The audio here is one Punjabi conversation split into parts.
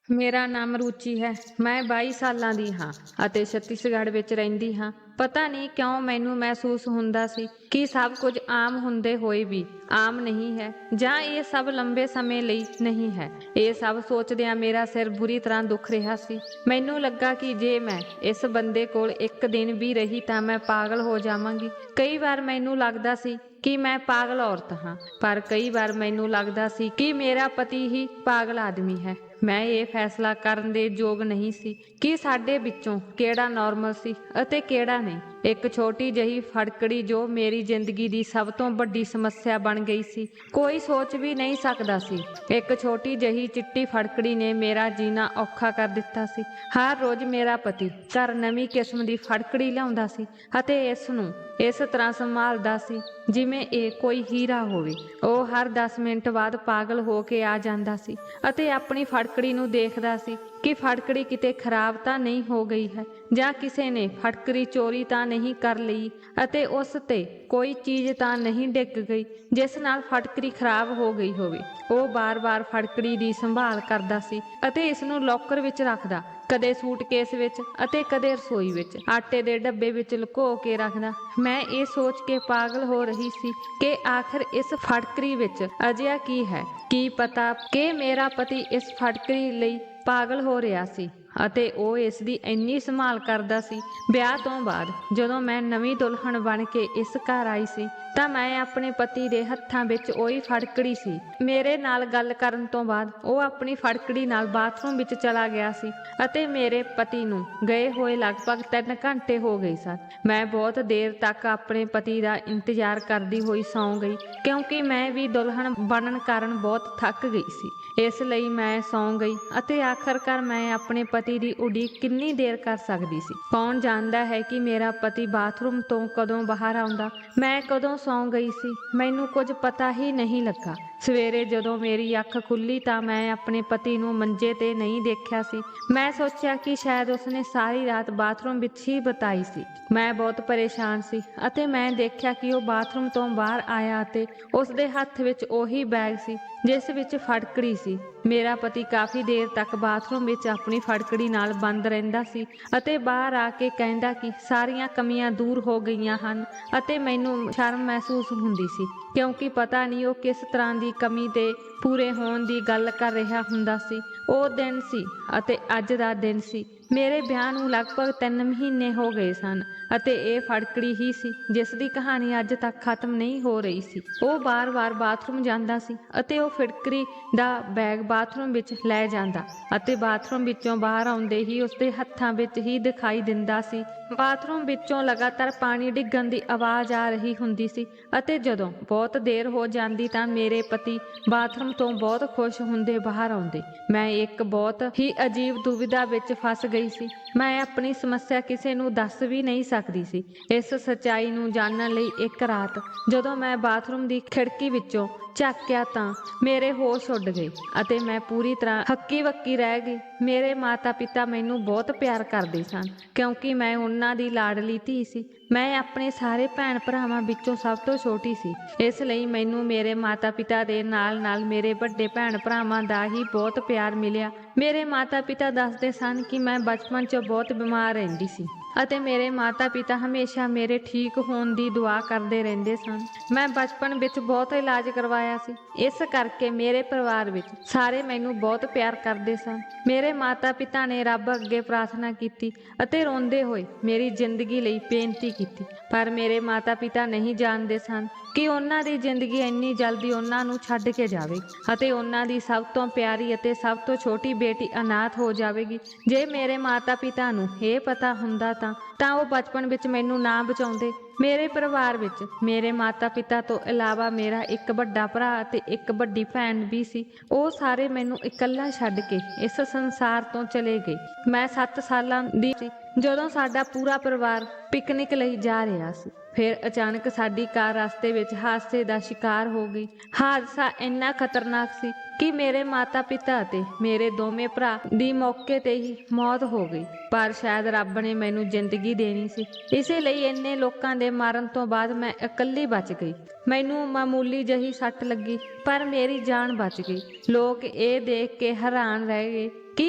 ਮੇਰਾ ਨਾਮ ਰੁਚੀ ਹੈ। ਮੈਂ 22 ਸਾਲਾਂ ਦੀ ਹਾਂ ਅਤੇ ਛੱਤੀਸਗੜ੍ਹ ਵਿੱਚ ਰਹਿੰਦੀ ਹਾਂ। ਪਤਾ ਨਹੀਂ ਕਿਉਂ ਮੈਨੂੰ ਮਹਿਸੂਸ ਹੁੰਦਾ ਸੀ ਕਿ ਸਭ ਕੁਝ ਆਮ ਹੁੰਦੇ ਹੋਏ ਵੀ ਆਮ ਨਹੀਂ ਹੈ, ਜਾਂ ਇਹ ਸਭ ਲੰਬੇ ਸਮੇਂ ਲਈ ਨਹੀਂ ਹੈ। ਇਹ ਸਭ ਸੋਚਦਿਆਂ ਮੇਰਾ ਸਿਰ ਬੁਰੀ ਤਰ੍ਹਾਂ ਦੁਖ ਰਿਹਾ ਸੀ। ਮੈਨੂੰ ਲੱਗਾ ਕਿ ਜੇ ਮੈਂ ਇਸ ਬੰਦੇ ਕੋਲ ਇੱਕ ਦਿਨ ਵੀ ਰਹੀ ਤਾਂ ਮੈਂ ਪਾਗਲ ਹੋ ਜਾਵਾਂਗੀ। ਕਈ ਵਾਰ ਮੈਨੂੰ ਲੱਗਦਾ ਸੀ ਕਿ ਮੈਂ ਪਾਗਲ ਔਰਤ ਹਾਂ, ਪਰ ਕਈ ਵਾਰ ਮੈਨੂੰ ਲੱਗਦਾ ਸੀ ਕਿ ਮੇਰਾ ਪਤੀ ਹੀ ਪਾਗਲ ਆਦਮੀ ਹੈ। ਮੈਂ ਇਹ ਫੈਸਲਾ ਕਰਨ ਦੇ ਯੋਗ ਨਹੀਂ ਸੀ ਕਿ ਸਾਡੇ ਵਿੱਚੋਂ ਕਿਹੜਾ ਨਾਰਮਲ ਸੀ ਅਤੇ ਕਿਹੜਾ ਨਹੀਂ। ਇੱਕ ਛੋਟੀ ਜਿਹੀ ਫੜਕੜੀ ਜੋ ਮੇਰੀ ਜ਼ਿੰਦਗੀ ਦੀ ਸਭ ਤੋਂ ਵੱਡੀ ਸਮੱਸਿਆ ਬਣ ਗਈ ਸੀ, ਕੋਈ ਸੋਚ ਵੀ ਨਹੀਂ ਸਕਦਾ ਸੀ। ਇੱਕ ਛੋਟੀ ਜਿਹੀ ਚਿੱਟੀ ਫੜਕੜੀ ਨੇ ਮੇਰਾ ਜੀਣਾ ਔਖਾ ਕਰ ਦਿੱਤਾ ਸੀ। ਹਰ ਰੋਜ਼ ਮੇਰਾ ਪਤੀ ਘਰ ਨਵੀਂ ਕਿਸਮ ਦੀ ਫੜਕੜੀ ਲਿਆਉਂਦਾ ਸੀ ਅਤੇ ਇਸ ਨੂੰ ਇਸ ਤਰ੍ਹਾਂ ਸੰਭਾਲਦਾ ਸੀ ਜਿਵੇਂ ਇਹ ਕੋਈ ਹੀਰਾ ਹੋਵੇ। ਉਹ ਹਰ 10 ਮਿੰਟ ਬਾਅਦ ਪਾਗਲ ਹੋ ਕੇ ਆ ਜਾਂਦਾ ਸੀ ਅਤੇ ਆਪਣੀ ਫੜਕੜੀ ਨੂੰ ਦੇਖਦਾ ਸੀ ਕਿ ਫੜਕੜੀ ਕਿਤੇ ਖਰਾਬ ਤਾਂ ਨਹੀਂ ਹੋ ਗਈ ਹੈ, ਜਾਂ ਕਿਸੇ ਨੇ ਫੜਕੜੀ ਚੋਰੀ ਤਾਂ ਨਹੀਂ ਕਰ ਲਈ ਅਤੇ ਉਸ ਤੇ ਕੋਈ ਚੀਜ਼ ਤਾਂ ਨਹੀਂ ਡਿੱਗ ਗਈ ਜਿਸ ਨਾਲ ਫੜਕੜੀ ਖਰਾਬ ਹੋ ਗਈ ਹੋਵੇ। ਉਹ ਬਾਰ-ਬਾਰ ਫੜਕੜੀ ਦੀ ਸੰਭਾਲ ਕਰਦਾ ਸੀ ਅਤੇ ਇਸ ਨੂੰ ਲੋਕਰ ਵਿੱਚ ਰੱਖਦਾ, ਕਦੇ ਸੂਟਕੇਸ ਵਿੱਚ ਅਤੇ ਕਦੇ ਰਸੋਈ ਵਿੱਚ ਆਟੇ ਦੇ ਡੱਬੇ ਵਿੱਚ ਲੁਕੋ ਕੇ ਰੱਖਦਾ। ਮੈਂ ਇਹ ਸੋਚ ਕੇ ਪਾਗਲ ਹੋ ਰਹੀ ਸੀ ਕਿ ਆਖਿਰ ਇਸ ਫੜਕੜੀ ਵਿੱਚ ਅਜਿਹਾ ਕੀ ਹੈ। ਕੀ ਪਤਾ ਕਿ ਮੇਰਾ ਪਤੀ ਇਸ ਫੜਕੜੀ ਲਈ ਪਾਗਲ ਹੋ ਰਿਹਾ ਸੀ ਅਤੇ ਉਹ ਇਸ ਦੀ ਇੰਨੀ ਸੰਭਾਲ ਕਰਦਾ ਸੀ। ਵਿਆਹ ਤੋਂ ਬਾਅਦ ਜਦੋਂ ਮੈਂ ਨਵੀਂ ਦੁਲਹਨ ਬਣ ਕੇ ਇਸ ਘਰ ਆਈ ਸੀ ਤਾਂ ਮੈਂ ਆਪਣੇ ਪਤੀ ਦੇ ਹੱਥਾਂ ਵਿੱਚ ਉਹੀ ਫੜਕੜੀ ਸੀ। ਮੇਰੇ ਨਾਲ ਗੱਲ ਕਰਨ ਤੋਂ ਬਾਅਦ ਉਹ ਆਪਣੀ ਫੜਕੜੀ ਨਾਲ ਬਾਥਰੂਮ ਵਿੱਚ ਚਲਾ ਗਿਆ ਸੀ ਅਤੇ ਮੇਰੇ ਪਤੀ ਨੂੰ ਗਏ ਹੋਏ ਲਗਭਗ 3 ਘੰਟੇ ਹੋ ਗਏ ਸਨ। ਮੈਂ ਬਹੁਤ ਦੇਰ ਤੱਕ ਆਪਣੇ ਪਤੀ ਦਾ ਇੰਤਜ਼ਾਰ ਕਰਦੀ ਹੋਈ ਸੌਂ ਗਈ, ਕਿਉਂਕਿ ਮੈਂ ਵੀ ਦੁਲਹਨ ਬਣਨ ਕਾਰਨ ਬਹੁਤ ਥੱਕ ਗਈ ਸੀ। ਇਸ ਲਈ ਮੈਂ ਸੌਂ ਗਈ ਅਤੇ ਆਖਰਕਾਰ ਮੈਂ ਆਪਣੇ ਪਤੀ ਦੀ ਉਡੀਕ ਕਿੰਨੀ ਦੇਰ ਕਰ ਸਕਦੀ ਸੀ। ਕੌਣ ਜਾਣਦਾ ਹੈ ਕਿ ਮੇਰਾ ਪਤੀ ਬਾਥਰੂਮ ਤੋਂ ਕਦੋਂ ਬਾਹਰ ਆਉਂਦਾ। ਮੈਂ ਕਦੋਂ ਸੌਂ ਗਈ ਸੀ, ਮੈਨੂੰ ਕੁਝ ਪਤਾ ਹੀ ਨਹੀਂ ਲੱਗਾ। ਸਵੇਰੇ ਜਦੋਂ ਮੇਰੀ ਅੱਖ ਖੁੱਲੀ ਤਾਂ ਮੈਂ ਆਪਣੇ ਪਤੀ ਨੂੰ ਮੰਜੇ ਤੇ ਨਹੀਂ ਦੇਖਿਆ ਸੀ। ਮੈਂ ਸੋਚਿਆ ਕਿ ਸ਼ਾਇਦ ਉਸਨੇ ਸਾਰੀ ਰਾਤ ਬਾਥਰੂਮ ਵਿੱਚ ਹੀ ਬਿਤਾਈ ਸੀ। ਮੈਂ ਬਹੁਤ ਪਰੇਸ਼ਾਨ ਸੀ ਅਤੇ ਮੈਂ ਦੇਖਿਆ ਕਿ ਉਹ ਬਾਥਰੂਮ ਤੋਂ ਬਾਹਰ ਆਇਆ ਅਤੇ ਉਸਦੇ ਹੱਥ ਵਿੱਚ ਉਹੀ ਬੈਗ ਸੀ ਜਿਸ ਵਿੱਚ ਫੜਕੜੀ ਸੀ। ਮੇਰਾ ਪਤੀ ਕਾਫੀ ਦੇਰ ਤੱਕ ਬਾਥਰੂਮ ਵਿੱਚ ਆਪਣੀ ਫੜਕੜੀ ਨਾਲ ਬੰਦ ਰਹਿੰਦਾ ਸੀ ਅਤੇ ਬਾਹਰ ਆ ਕੇ ਕਹਿੰਦਾ ਕਿ ਸਾਰੀਆਂ ਕਮੀਆਂ ਦੂਰ ਹੋ ਗਈਆਂ ਹਨ, ਅਤੇ ਮੈਨੂੰ ਸ਼ਰਮ ਮਹਿਸੂਸ ਹੁੰਦੀ ਸੀ ਕਿਉਂਕਿ ਪਤਾ ਨਹੀਂ ਉਹ ਕਿਸ ਤਰ੍ਹਾਂ ਦੀ ਕਮੀ ਦੇ ਪੂਰੇ ਹੋਣ ਦੀ ਗੱਲ ਕਰ ਰਿਹਾ ਹੁੰਦਾ ਸੀ। ਉਹ ਦਿਨ ਸੀ ਅਤੇ ਅੱਜ ਦਾ ਦਿਨ ਸੀ। ਮੇਰੇ ਵਿਆਹ ਨੂੰ ਲਗਭਗ 3 ਮਹੀਨੇ ਹੋ ਗਏ ਸਨ ਅਤੇ ਇਹ ਫੜਕੜੀ ਹੀ ਸੀ ਜਿਸ ਦੀ ਕਹਾਣੀ ਅੱਜ ਤੱਕ ਖਤਮ ਨਹੀਂ ਹੋ ਰਹੀ ਸੀ। ਉਹ ਬਾਰ-ਬਾਰ ਬਾਥਰੂਮ ਜਾਂਦਾ ਸੀ ਅਤੇ ਉਹ ਫੜਕੜੀ ਦਾ ਬੈਗ ਬਾਥਰੂਮ ਵਿੱਚ ਲੈ ਜਾਂਦਾ ਅਤੇ ਬਾਥਰੂਮ ਵਿੱਚੋਂ ਬਾਹਰ ਆਉਂਦੇ ਹੀ ਉਸਦੇ ਹੱਥਾਂ ਵਿੱਚ ਹੀ ਦਿਖਾਈ ਦਿੰਦਾ ਸੀ। ਬਾਥਰੂਮ ਵਿੱਚੋਂ ਲਗਾਤਾਰ ਪਾਣੀ ਡਿੱਗਣ ਦੀ ਆਵਾਜ਼ ਆ ਰਹੀ ਹੁੰਦੀ ਸੀ ਅਤੇ ਜਦੋਂ ਬਹੁਤ ਦੇਰ ਹੋ ਜਾਂਦੀ ਤਾਂ ਮੇਰੇ ਪਤੀ ਬਾਥਰੂਮ ਤੋਂ ਬਹੁਤ ਖੁਸ਼ ਹੁੰਦੇ ਬਾਹਰ ਆਉਂਦੇ। ਮੈਂ ਇੱਕ ਬਹੁਤ ਹੀ ਅਜੀਬ ਦੁਵਿਧਾ ਵਿੱਚ ਫਸ ਗਈ ਸੀ। ਮੈਂ ਆਪਣੀ ਸਮੱਸਿਆ ਕਿਸੇ ਨੂੰ ਦੱਸ ਵੀ ਨਹੀਂ ਸਕਦੀ ਸੀ। ਇਸ ਸੱਚਾਈ ਨੂੰ ਜਾਣਨ ਲਈ ਇੱਕ ਰਾਤ ਜਦੋਂ ਮੈਂ ਬਾਥਰੂਮ ਦੀ ਖਿੜਕੀ ਵਿੱਚੋਂ ਝਾਕਿਆ ਤਾਂ ਮੇਰੇ ਹੋਸ਼ ਉੱਡ ਗਏ ਅਤੇ ਮੈਂ ਪੂਰੀ ਤਰ੍ਹਾਂ ਹੱਕੀ-ਬੱਕੀ ਰਹਿ ਗਈ। ਮੇਰੇ ਮਾਤਾ-ਪਿਤਾ ਮੈਨੂੰ ਬਹੁਤ ਪਿਆਰ ਕਰਦੇ ਸਨ ਕਿਉਂਕਿ ਮੈਂ ਉਹਨਾਂ ਦੀ ਲਾਡਲੀ ਧੀ ਸੀ। ਮੈਂ ਆਪਣੇ ਸਾਰੇ ਭੈਣ ਭਰਾਵਾਂ ਵਿੱਚੋਂ ਸਭ ਤੋਂ ਛੋਟੀ ਸੀ, ਇਸ ਲਈ ਮੈਨੂੰ ਮੇਰੇ ਮਾਤਾ-ਪਿਤਾ ਦੇ ਨਾਲ-ਨਾਲ ਮੇਰੇ ਵੱਡੇ ਭੈਣ ਭਰਾਵਾਂ ਦਾ ਹੀ ਬਹੁਤ ਪਿਆਰ ਮਿਲਿਆ। ਮੇਰੇ ਮਾਤਾ-ਪਿਤਾ ਦੱਸਦੇ ਸਨ ਕਿ ਮੈਂ ਬਚਪਨ 'ਚ ਬਹੁਤ ਬਿਮਾਰ ਰਹਿੰਦੀ ਸੀ ਅਤੇ ਮੇਰੇ ਮਾਤਾ-ਪਿਤਾ ਹਮੇਸ਼ਾ ਮੇਰੇ ਠੀਕ ਹੋਣ ਦੀ ਦੁਆ ਕਰਦੇ ਰਹਿੰਦੇ ਸਨ। ਮੈਂ ਬਚਪਨ ਵਿੱਚ ਬਹੁਤ ਇਲਾਜ ਕਰਵਾਇਆ ਸੀ, ਇਸ ਕਰਕੇ ਮੇਰੇ ਪਰਿਵਾਰ ਵਿੱਚ ਸਾਰੇ ਮੈਨੂੰ ਬਹੁਤ ਪਿਆਰ ਕਰਦੇ ਸਨ। ਮੇਰੇ ਮਾਤਾ-ਪਿਤਾ ਨੇ ਰੱਬ ਅੱਗੇ ਪ੍ਰਾਰਥਨਾ ਕੀਤੀ ਅਤੇ ਰੋਂਦੇ ਹੋਏ ਮੇਰੀ ਜ਼ਿੰਦਗੀ ਲਈ ਬੇਨਤੀ ਕੀਤੀ, ਪਰ ਮੇਰੇ ਮਾਤਾ-ਪਿਤਾ ਨਹੀਂ ਜਾਣਦੇ ਸਨ ਕਿ ਉਹਨਾਂ ਦੀ ਜ਼ਿੰਦਗੀ ਇੰਨੀ ਜਲਦੀ ਉਹਨਾਂ ਨੂੰ ਛੱਡ ਕੇ ਜਾਵੇਗੀ ਅਤੇ ਉਹਨਾਂ ਦੀ ਸਭ ਤੋਂ ਪਿਆਰੀ ਅਤੇ ਸਭ ਤੋਂ ਛੋਟੀ ਬੇਟੀ ਅਨਾਥ ਹੋ ਜਾਵੇਗੀ। ਜੇ ਮੇਰੇ ਮਾਤਾ-ਪਿਤਾ ਨੂੰ ਇਹ ਪਤਾ ਹੁੰਦਾ ਤਾਂ ਉਹ ਬਚਪਨ ਵਿੱਚ ਮੈਨੂੰ ਨਾ ਬਚਾਉਂਦੇ। ਮੇਰੇ ਪਰਿਵਾਰ ਵਿੱਚ ਮੇਰੇ ਮਾਤਾ-ਪਿਤਾ ਤੋਂ ਇਲਾਵਾ ਮੇਰਾ ਇੱਕ ਵੱਡਾ ਭਰਾ ਅਤੇ ਇੱਕ ਵੱਡੀ ਭੈਣ ਵੀ ਸੀ। ਉਹ ਸਾਰੇ ਮੈਨੂੰ ਇਕੱਲਾ ਛੱਡ ਕੇ ਇਸ ਸੰਸਾਰ ਤੋਂ ਚਲੇ ਗਏ। ਮੈਂ 7 ਸਾਲਾਂ ਦੀ ਸੀ ਜਦੋਂ ਸਾਡਾ ਪੂਰਾ ਪਰਿਵਾਰ ਪਿਕਨਿਕ ਲਈ ਜਾ ਰਿਹਾ ਸੀ। ਫਿਰ ਅਚਾਨਕ ਸਾਡੀ ਕਾਰ ਰਸਤੇ ਵਿੱਚ ਹਾਦਸੇ ਦਾ ਸ਼ਿਕਾਰ ਹੋ ਗਈ। ਹਾਦਸਾ ਇੰਨਾ ਖਤਰਨਾਕ ਸੀ ਕਿ ਮੇਰੇ ਮਾਤਾ-ਪਿਤਾ ਅਤੇ ਮੇਰੇ ਦੋਵੇਂ ਭਰਾ ਦੀ ਮੌਕੇ ਤੇ ਹੀ ਮੌਤ ਹੋ ਗਈ, ਪਰ ਸ਼ਾਇਦ ਰੱਬ ਨੇ ਮੈਨੂੰ ਜ਼ਿੰਦਗੀ ਦੇਣੀ ਸੀ, ਇਸੇ ਲਈ ਇੰਨੇ ਲੋਕਾਂ ਦੇ ਮਰਨ ਤੋਂ ਬਾਅਦ ਮੈਂ ਇਕੱਲੀ ਬਚ ਗਈ। ਮੈਨੂੰ ਮਾਮੂਲੀ ਜਿਹੀ ਸੱਟ ਲੱਗੀ ਪਰ ਮੇਰੀ ਜਾਨ ਬਚ ਗਈ। ਲੋਕ ਇਹ ਦੇਖ ਕੇ ਹੈਰਾਨ ਰਹਿ ਗਏ ਕਿ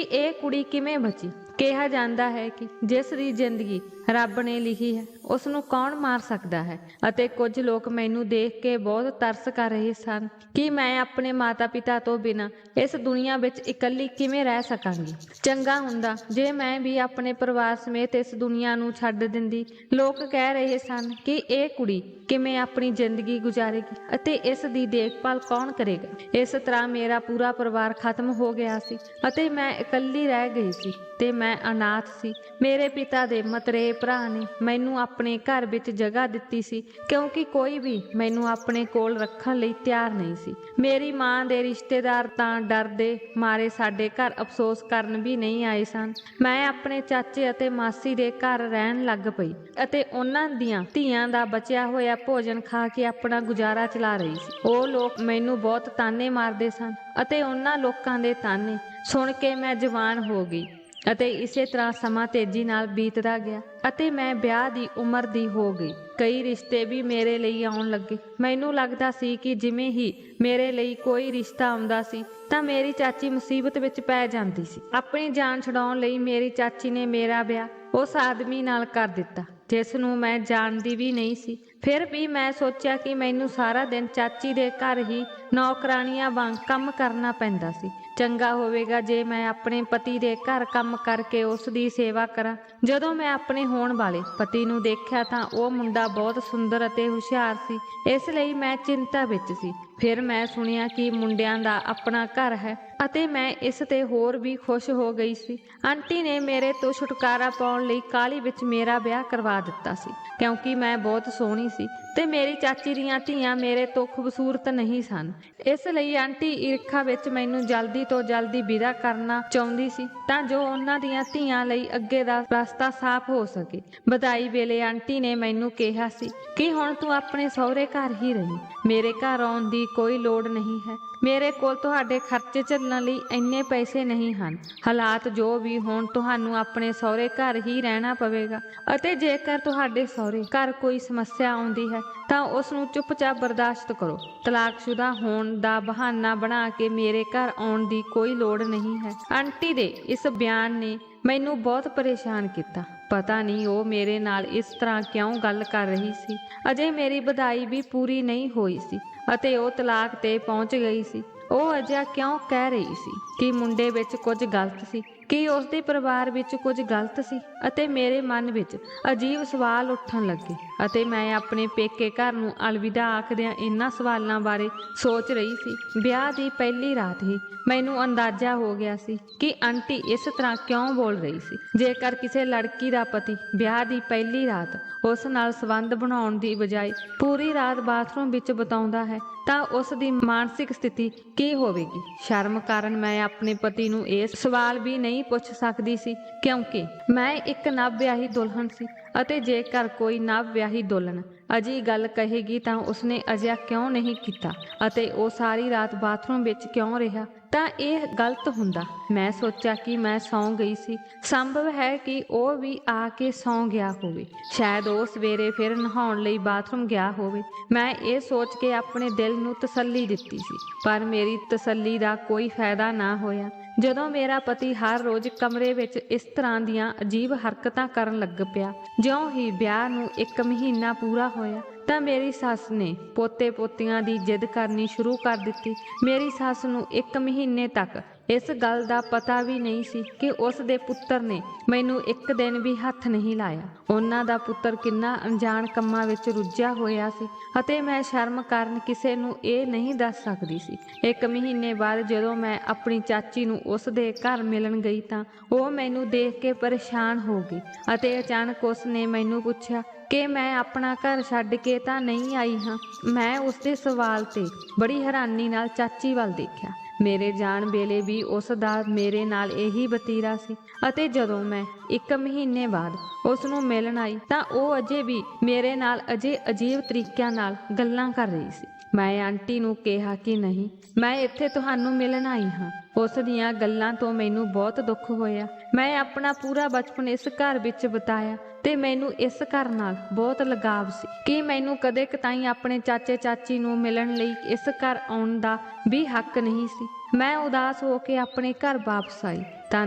ਇਹ ਕੁੜੀ ਕਿਵੇਂ ਬਚੀ। ਕਿਹਾ ਜਾਂਦਾ ਹੈ ਕਿ ਜਿਸ ਦੀ ਜ਼ਿੰਦਗੀ ਰੱਬ ਨੇ ਲਿਖੀ ਹੈ ਉਸ ਨੂੰ ਕੌਣ ਮਾਰ ਸਕਦਾ ਹੈ, ਅਤੇ ਕੁਝ ਲੋਕ ਮੈਨੂੰ ਦੇਖ ਕੇ ਬਹੁਤ ਤਰਸ ਕਰ ਰਹੇ ਸਨ ਕਿ ਮੈਂ ਆਪਣੇ ਮਾਤਾ ਪਿਤਾ ਤੋਂ ਬਿਨਾਂ ਇਸ ਦੁਨੀਆ ਵਿੱਚ ਇਕੱਲੀ ਕਿਵੇਂ ਰਹਿ ਸਕਾਂਗੀ। ਚੰਗਾ ਹੁੰਦਾ ਜੇ ਮੈਂ ਵੀ ਆਪਣੇ ਪਰਿਵਾਰ ਸਮੇਤ ਇਸ ਦੁਨੀਆ ਨੂੰ ਛੱਡ ਦਿੰਦੀ। ਲੋਕ ਕਹਿ ਰਹੇ ਸਨ ਕਿ ਇਹ ਕੁੜੀ ਕਿਵੇਂ ਆਪਣੀ ਜ਼ਿੰਦਗੀ ਗੁਜ਼ਾਰੇਗੀ ਅਤੇ ਇਸ ਦੀ ਦੇਖਭਾਲ ਕੌਣ ਕਰੇਗਾ। ਇਸ ਤਰ੍ਹਾਂ ਮੇਰਾ ਪੂਰਾ ਪਰਿਵਾਰ ਖਤਮ ਹੋ ਗਿਆ ਸੀ ਅਤੇ ਮੈਂ ਇਕੱਲੀ ਰਹਿ ਗਈ ਸੀ ਤੇ ਮੈਂ ਅਨਾਥ ਸੀ। ਮੇਰੇ ਪਿਤਾ ਦੇ ਮਤਰੇਏ ਭਰਾ ਨੇ ਮੈਨੂੰ ਆਪਣੇ ਘਰ ਵਿੱਚ ਜਗ੍ਹਾ ਦਿੱਤੀ ਸੀ ਕਿਉਂਕਿ ਕੋਈ ਵੀ ਮੈਨੂੰ ਆਪਣੇ ਕੋਲ ਰੱਖਣ ਲਈ ਤਿਆਰ ਨਹੀਂ ਸੀ। ਮੇਰੀ ਮਾਂ ਦੇ ਰਿਸ਼ਤੇਦਾਰ ਤਾਂ ਡਰ ਦੇ ਮਾਰੇ ਸਾਡੇ ਘਰ ਅਫਸੋਸ ਕਰਨ ਵੀ ਨਹੀਂ ਆਏ ਸਨ। ਮੈਂ ਆਪਣੇ ਚਾਚੇ ਅਤੇ ਮਾਸੀ ਦੇ ਘਰ ਰਹਿਣ ਲੱਗ ਪਈ ਅਤੇ ਉਹਨਾਂ ਦੀਆਂ ਧੀਆਂ ਦਾ ਬਚਿਆ ਹੋਇਆ ਭੋਜਨ ਖਾ ਕੇ ਆਪਣਾ ਗੁਜ਼ਾਰਾ ਚਲਾ ਰਹੀ ਸੀ। ਉਹ ਲੋਕ ਮੈਨੂੰ ਬਹੁਤ ਤਾਨੇ ਮਾਰਦੇ ਸਨ ਅਤੇ ਉਹਨਾਂ ਲੋਕਾਂ ਦੇ ਤਾਨੇ ਸੁਣ ਕੇ ਮੈਂ ਜਵਾਨ ਹੋ ਗਈ ਅਤੇ ਇਸੇ ਤਰ੍ਹਾਂ ਸਮਾਂ ਤੇਜ਼ੀ ਨਾਲ ਬੀਤਦਾ ਗਿਆ ਅਤੇ ਮੈਂ ਵਿਆਹ ਦੀ ਉਮਰ ਦੀ ਹੋ ਗਈ। ਕਈ ਰਿਸ਼ਤੇ ਵੀ ਮੇਰੇ ਲਈ ਆਉਣ ਲੱਗੇ। ਮੈਨੂੰ ਲੱਗਦਾ ਸੀ ਕਿ ਜਿਵੇਂ ਹੀ ਮੇਰੇ ਲਈ ਕੋਈ ਰਿਸ਼ਤਾ ਆਉਂਦਾ ਸੀ ਤਾਂ ਮੇਰੀ ਚਾਚੀ ਮੁਸੀਬਤ ਵਿੱਚ ਪੈ ਜਾਂਦੀ ਸੀ। ਆਪਣੀ ਜਾਨ ਛੁਡਾਉਣ ਲਈ ਮੇਰੀ ਚਾਚੀ ਨੇ ਮੇਰਾ ਵਿਆਹ ਉਸ ਆਦਮੀ ਨਾਲ ਕਰ ਦਿੱਤਾ ਜਿਸ ਨੂੰ ਮੈਂ ਜਾਣਦੀ ਵੀ ਨਹੀਂ ਸੀ। ਫਿਰ ਵੀ ਮੈਂ ਸੋਚਿਆ ਕਿ ਮੈਨੂੰ ਸਾਰਾ ਦਿਨ ਚਾਚੀ ਦੇ ਘਰ ਹੀ ਨੌਕਰਾਣੀਆਂ ਵਾਂਗ ਕੰਮ ਕਰਨਾ ਪੈਂਦਾ ਸੀ। ਚੰਗਾ ਹੋਵੇਗਾ ਜੇ ਮੈਂ ਆਪਣੇ ਪਤੀ ਦੇ ਘਰ ਕੰਮ ਕਰਕੇ ਉਸ ਦੀ ਸੇਵਾ ਕਰਾਂ। ਜਦੋਂ ਮੈਂ ਆਪਣੇ ਹੋਣ ਵਾਲੇ ਪਤੀ ਨੂੰ ਦੇਖਿਆ ਤਾਂ ਉਹ ਮੁੰਡਾ ਬਹੁਤ ਸੁੰਦਰ ਅਤੇ ਹੁਸ਼ਿਆਰ ਸੀ, ਇਸ ਲਈ ਮੈਂ ਚਿੰਤਾ ਵਿੱਚ ਸੀ। ਫਿਰ ਮੈਂ ਸੁਣਿਆ ਕਿ ਮੁੰਡਿਆਂ ਦਾ ਆਪਣਾ ਘਰ ਹੈ ਅਤੇ ਮੈਂ ਇਸ ਤੇ ਹੋਰ ਵੀ ਖੁਸ਼ ਹੋ ਗਈ ਸੀ। ਆਂਟੀ ਨੇ ਮੇਰੇ ਤੋਂ ਛੁਟਕਾਰਾ ਪਾਉਣ ਲਈ ਕਾਹਲੀ ਵਿੱਚ ਮੇਰਾ ਵਿਆਹ ਕਰਵਾ ਦਿੱਤਾ ਸੀ ਕਿਉਂਕਿ ਮੈਂ ਬਹੁਤ ਸੋਹਣੀ ਸੀ ਤੇ ਮੇਰੀ ਚਾਚੀ ਦੀਆਂ ਧੀਆਂ ਮੇਰੇ ਤੋਂ ਖੂਬਸੂਰਤ ਨਹੀਂ ਸਨ। ਇਸ ਲਈ ਆਂਟੀ ਈਰਖਾ ਵਿੱਚ ਮੈਨੂੰ ਜਲਦੀ ਤੋਂ ਜਲਦੀ ਵਿਦਾ ਕਰਨਾ ਚਾਹੁੰਦੀ ਸੀ ਤਾਂ ਜੋ ਉਹਨਾਂ ਦੀਆਂ ਧੀਆਂ ਲਈ ਅੱਗੇ ਦਾ ਰਸਤਾ ਸਾਫ਼ ਹੋ ਸਕੇ। ਵਧਾਈ ਵੇਲੇ ਆਂਟੀ ਨੇ ਮੈਨੂੰ ਕਿਹਾ ਸੀ ਕਿ ਹੁਣ ਤੂੰ ਆਪਣੇ ਸਹੁਰੇ ਘਰ ਹੀ ਰਹੀਂ, ਮੇਰੇ ਘਰ ਆਉਣ ਦੀ ਕੋਈ ਲੋੜ ਨਹੀਂ ਹੈ। ਮੇਰੇ ਕੋਲ ਤੁਹਾਡੇ ਖਰਚੇ ਚੱਲਣ ਲਈ ਇੰਨੇ ਪੈਸੇ ਨਹੀਂ ਹਨ। ਹਾਲਾਤ ਜੋ ਵੀ ਹੋਣ ਤੁਹਾਨੂੰ ਆਪਣੇ ਸਹੁਰੇ ਘਰ ਹੀ ਰਹਿਣਾ ਪਵੇਗਾ ਅਤੇ ਜੇਕਰ ਤੁਹਾਡੇ ਸਹੁਰੇ ਘਰ ਕੋਈ ਸਮੱਸਿਆ ਆਉਂਦੀ ਹੈ ਤਾਂ ਉਸ ਨੂੰ ਚੁੱਪਚਾਪ ਬਰਦਾਸ਼ਤ ਕਰੋ। ਤਲਾਕਸ਼ੁਦਾ ਹੋਣ ਦਾ ਬਹਾਨਾ ਬਣਾ ਕੇ ਮੇਰੇ ਘਰ ਆਉਣ ਦੀ ਕੋਈ ਲੋੜ ਨਹੀਂ ਹੈ। ਆਂਟੀ ਦੇ ਇਸ ਬਿਆਨ ਨੇ ਮੈਨੂੰ ਬਹੁਤ ਪਰੇਸ਼ਾਨ ਕੀਤਾ। ਪਤਾ ਨਹੀਂ ਉਹ ਮੇਰੇ ਨਾਲ ਇਸ ਤਰ੍ਹਾਂ ਕਿਉਂ ਗੱਲ ਕਰ ਰਹੀ ਸੀ। ਅਜੇ ਮੇਰੀ ਵਧਾਈ ਵੀ ਪੂਰੀ ਨਹੀਂ ਹੋਈ ਸੀ ਅਤੇ ਉਹ ਤਲਾਕ ਤੇ ਪਹੁੰਚ ਗਈ ਸੀ। ਉਹ ਅਜਿਹਾ ਕਿਉਂ ਕਹਿ ਰਹੀ ਸੀ ਕਿ ਮੁੰਡੇ ਵਿੱਚ ਕੁਝ ਗਲਤ ਸੀ, ਕਿ ਉਸਦੇ ਪਰਿਵਾਰ ਵਿੱਚ ਕੁਝ ਗਲਤ ਸੀ ਅਤੇ ਮੇਰੇ ਮਨ ਵਿੱਚ ਅਜੀਬ ਸਵਾਲ ਉੱਠਣ ਲੱਗੇ ਅਤੇ ਮੈਂ ਆਪਣੇ ਪੇਕੇ ਘਰ ਨੂੰ ਅਲਵਿਦਾ ਆਖਦਿਆਂ ਇਹਨਾਂ ਸਵਾਲਾਂ ਬਾਰੇ ਸੋਚ ਰਹੀ ਸੀ। ਵਿਆਹ ਦੀ ਪਹਿਲੀ ਰਾਤ ਹੀ ਮੈਨੂੰ ਅੰਦਾਜ਼ਾ ਹੋ ਗਿਆ ਸੀ ਕਿ ਆਂਟੀ ਇਸ ਤਰ੍ਹਾਂ ਕਿਉਂ ਬੋਲ ਰਹੀ ਸੀ। ਜੇਕਰ ਕਿਸੇ ਲੜਕੀ ਦਾ ਪਤੀ ਵਿਆਹ ਦੀ ਪਹਿਲੀ ਰਾਤ ਉਸ ਨਾਲ ਸੰਬੰਧ ਬਣਾਉਣ ਦੀ ਬਜਾਏ ਪੂਰੀ ਰਾਤ ਬਾਥਰੂਮ ਵਿੱਚ ਬਿਤਾਉਂਦਾ ਹੈ ਤਾਂ ਉਸ ਦੀ ਮਾਨਸਿਕ ਸਥਿਤੀ ਕੀ ਹੋਵੇਗੀ। ਸ਼ਰਮ ਕਾਰਨ ਮੈਂ ਆਪਣੇ ਪਤੀ ਨੂੰ ਇਹ ਸਵਾਲ ਵੀ ਨਹੀਂ ਪੁੱਛ ਸਕਦੀ ਸੀ ਕਿਉਂਕਿ ਮੈਂ ਇੱਕ ਨਵ ਵਿਆਹੀ ਦੁਲਹਨ ਸੀ ਅਤੇ ਜੇਕਰ ਕੋਈ ਨਵ ਵਿਆਹੀ ਦੁਲਹਨ ਅਜਿਹੀ ਗੱਲ ਕਹੇਗੀ ਤਾਂ ਉਸਨੇ ਅਜਿਹਾ ਕਿਉਂ ਨਹੀਂ ਕੀਤਾ ਅਤੇ ਉਹ ਸਾਰੀ ਰਾਤ ਬਾਥਰੂਮ ਵਿੱਚ ਕਿਉਂ ਰਿਹਾ ਤਾਂ ਇਹ ਗਲਤ ਹੁੰਦਾ। ਮੈਂ ਸੋਚਿਆ ਕਿ ਮੈਂ ਸੌਂ ਗਈ ਸੀ। ਸੰਭਵ ਹੈ ਕਿ ਉਹ ਵੀ ਆ ਕੇ ਸੌਂ ਗਿਆ ਹੋਵੇ। ਸ਼ਾਇਦ ਉਹ ਸਵੇਰੇ ਫਿਰ ਨਹਾਉਣ ਲਈ ਬਾਥਰੂਮ ਗਿਆ ਹੋਵੇ। ਮੈਂ ਇਹ ਸੋਚ ਕੇ ਆਪਣੇ ਦਿਲ ਨੂੰ ਤਸੱਲੀ ਦਿੱਤੀ ਸੀ, ਪਰ ਮੇਰੀ ਤਸੱਲੀ ਦਾ ਕੋਈ ਫਾਇਦਾ ਨਾ ਹੋਇਆ। ਜਦੋਂ ਮੇਰਾ ਪਤੀ ਹਰ ਰੋਜ਼ ਕਮਰੇ ਵਿੱਚ ਇਸ ਤਰ੍ਹਾਂ ਦੀਆਂ ਅਜੀਬ ਹਰਕਤਾਂ ਕਰਨ ਲੱਗ ਪਿਆ। ਜਿਉਂ ਹੀ ਵਿਆਹ ਨੂੰ 1 ਮਹੀਨਾ ਪੂਰਾ ਹੋਇਆ ਤਾਂ ਮੇਰੀ ਸੱਸ ਨੇ ਪੋਤੇ ਪੋਤੀਆਂ ਦੀ ਜਿੱਦ ਕਰਨੀ ਸ਼ੁਰੂ ਕਰ ਦਿੱਤੀ। ਮੇਰੀ ਸੱਸ ਨੂੰ 1 ਮਹੀਨੇ ਤੱਕ ਇਸ ਗੱਲ ਦਾ ਪਤਾ ਵੀ ਨਹੀਂ ਸੀ ਕਿ ਉਸ ਦੇ ਪੁੱਤਰ ਨੇ ਮੈਨੂੰ ਇੱਕ ਦਿਨ ਵੀ ਹੱਥ ਨਹੀਂ ਲਾਇਆ। ਉਹਨਾਂ ਦਾ ਪੁੱਤਰ ਕਿੰਨਾ ਅਣਜਾਣ ਕੰਮਾਂ ਵਿੱਚ ਰੁੱਝਿਆ ਹੋਇਆ ਸੀ ਅਤੇ ਮੈਂ ਸ਼ਰਮ ਕਾਰਨ ਕਿਸੇ ਨੂੰ ਇਹ ਨਹੀਂ ਦੱਸ ਸਕਦੀ ਸੀ। 1 ਮਹੀਨੇ ਬਾਅਦ ਜਦੋਂ ਮੈਂ ਆਪਣੀ ਚਾਚੀ ਨੂੰ ਉਸ ਦੇ ਘਰ ਮਿਲਣ ਗਈ ਤਾਂ ਉਹ ਮੈਨੂੰ ਦੇਖ ਕੇ ਪਰੇਸ਼ਾਨ ਹੋ ਗਈ ਅਤੇ ਅਚਾਨਕ ਉਸ ਨੇ ਮੈਨੂੰ ਪੁੱਛਿਆ ਕਿ ਮੈਂ ਆਪਣਾ ਘਰ ਛੱਡ ਕੇ ਤਾਂ ਨਹੀਂ ਆਈ ਹਾਂ। ਮੈਂ ਉਸਦੇ ਸਵਾਲ ਤੇ ਬੜੀ ਹੈਰਾਨੀ ਨਾਲ ਚਾਚੀ ਵੱਲ ਦੇਖਿਆ। ਮੇਰੇ ਜਾਣ ਵੇਲੇ ਵੀ ਉਸ ਦਾ ਮੇਰੇ ਨਾਲ ਇਹੀ ਵਤੀਰਾ ਸੀ ਅਤੇ ਜਦੋਂ ਮੈਂ 1 ਮਹੀਨੇ ਬਾਅਦ ਉਸ ਨੂੰ ਮਿਲਣ ਆਈ ਤਾਂ ਉਹ ਅਜੇ ਵੀ ਮੇਰੇ ਨਾਲ ਅਜੀਬ ਤਰੀਕਿਆਂ ਨਾਲ ਗੱਲਾਂ ਕਰ ਰਹੀ ਸੀ। ਮੈਂ ਆਂਟੀ ਨੂੰ ਕਿਹਾ ਕਿ ਨਹੀਂ, ਮੈਂ ਇੱਥੇ ਤੁਹਾਨੂੰ ਮਿਲਣ ਆਈ ਹਾਂ। ਉਸ ਦੀਆਂ ਗੱਲਾਂ ਤੋਂ ਮੈਨੂੰ ਬਹੁਤ ਦੁੱਖ ਹੋਇਆ। ਮੈਂ ਆਪਣਾ ਪੂਰਾ ਬਚਪਨ ਇਸ ਘਰ ਵਿੱਚ ਬਿਤਾਇਆ ਤੇ ਮੈਨੂੰ ਇਸ ਘਰ ਨਾਲ ਬਹੁਤ ਲਗਾਵ ਸੀ ਕਿ ਮੈਨੂੰ ਕਦੇ ਕਤਾਈ ਆਪਣੇ ਚਾਚੇ ਚਾਚੀ ਨੂੰ ਮਿਲਣ ਲਈ ਇਸ ਘਰ ਆਉਣ ਦਾ ਵੀ ਹੱਕ ਨਹੀਂ ਸੀ। ਮੈਂ ਉਦਾਸ ਹੋ ਕੇ ਆਪਣੇ ਘਰ ਵਾਪਸ ਆਈ ਤਾਂ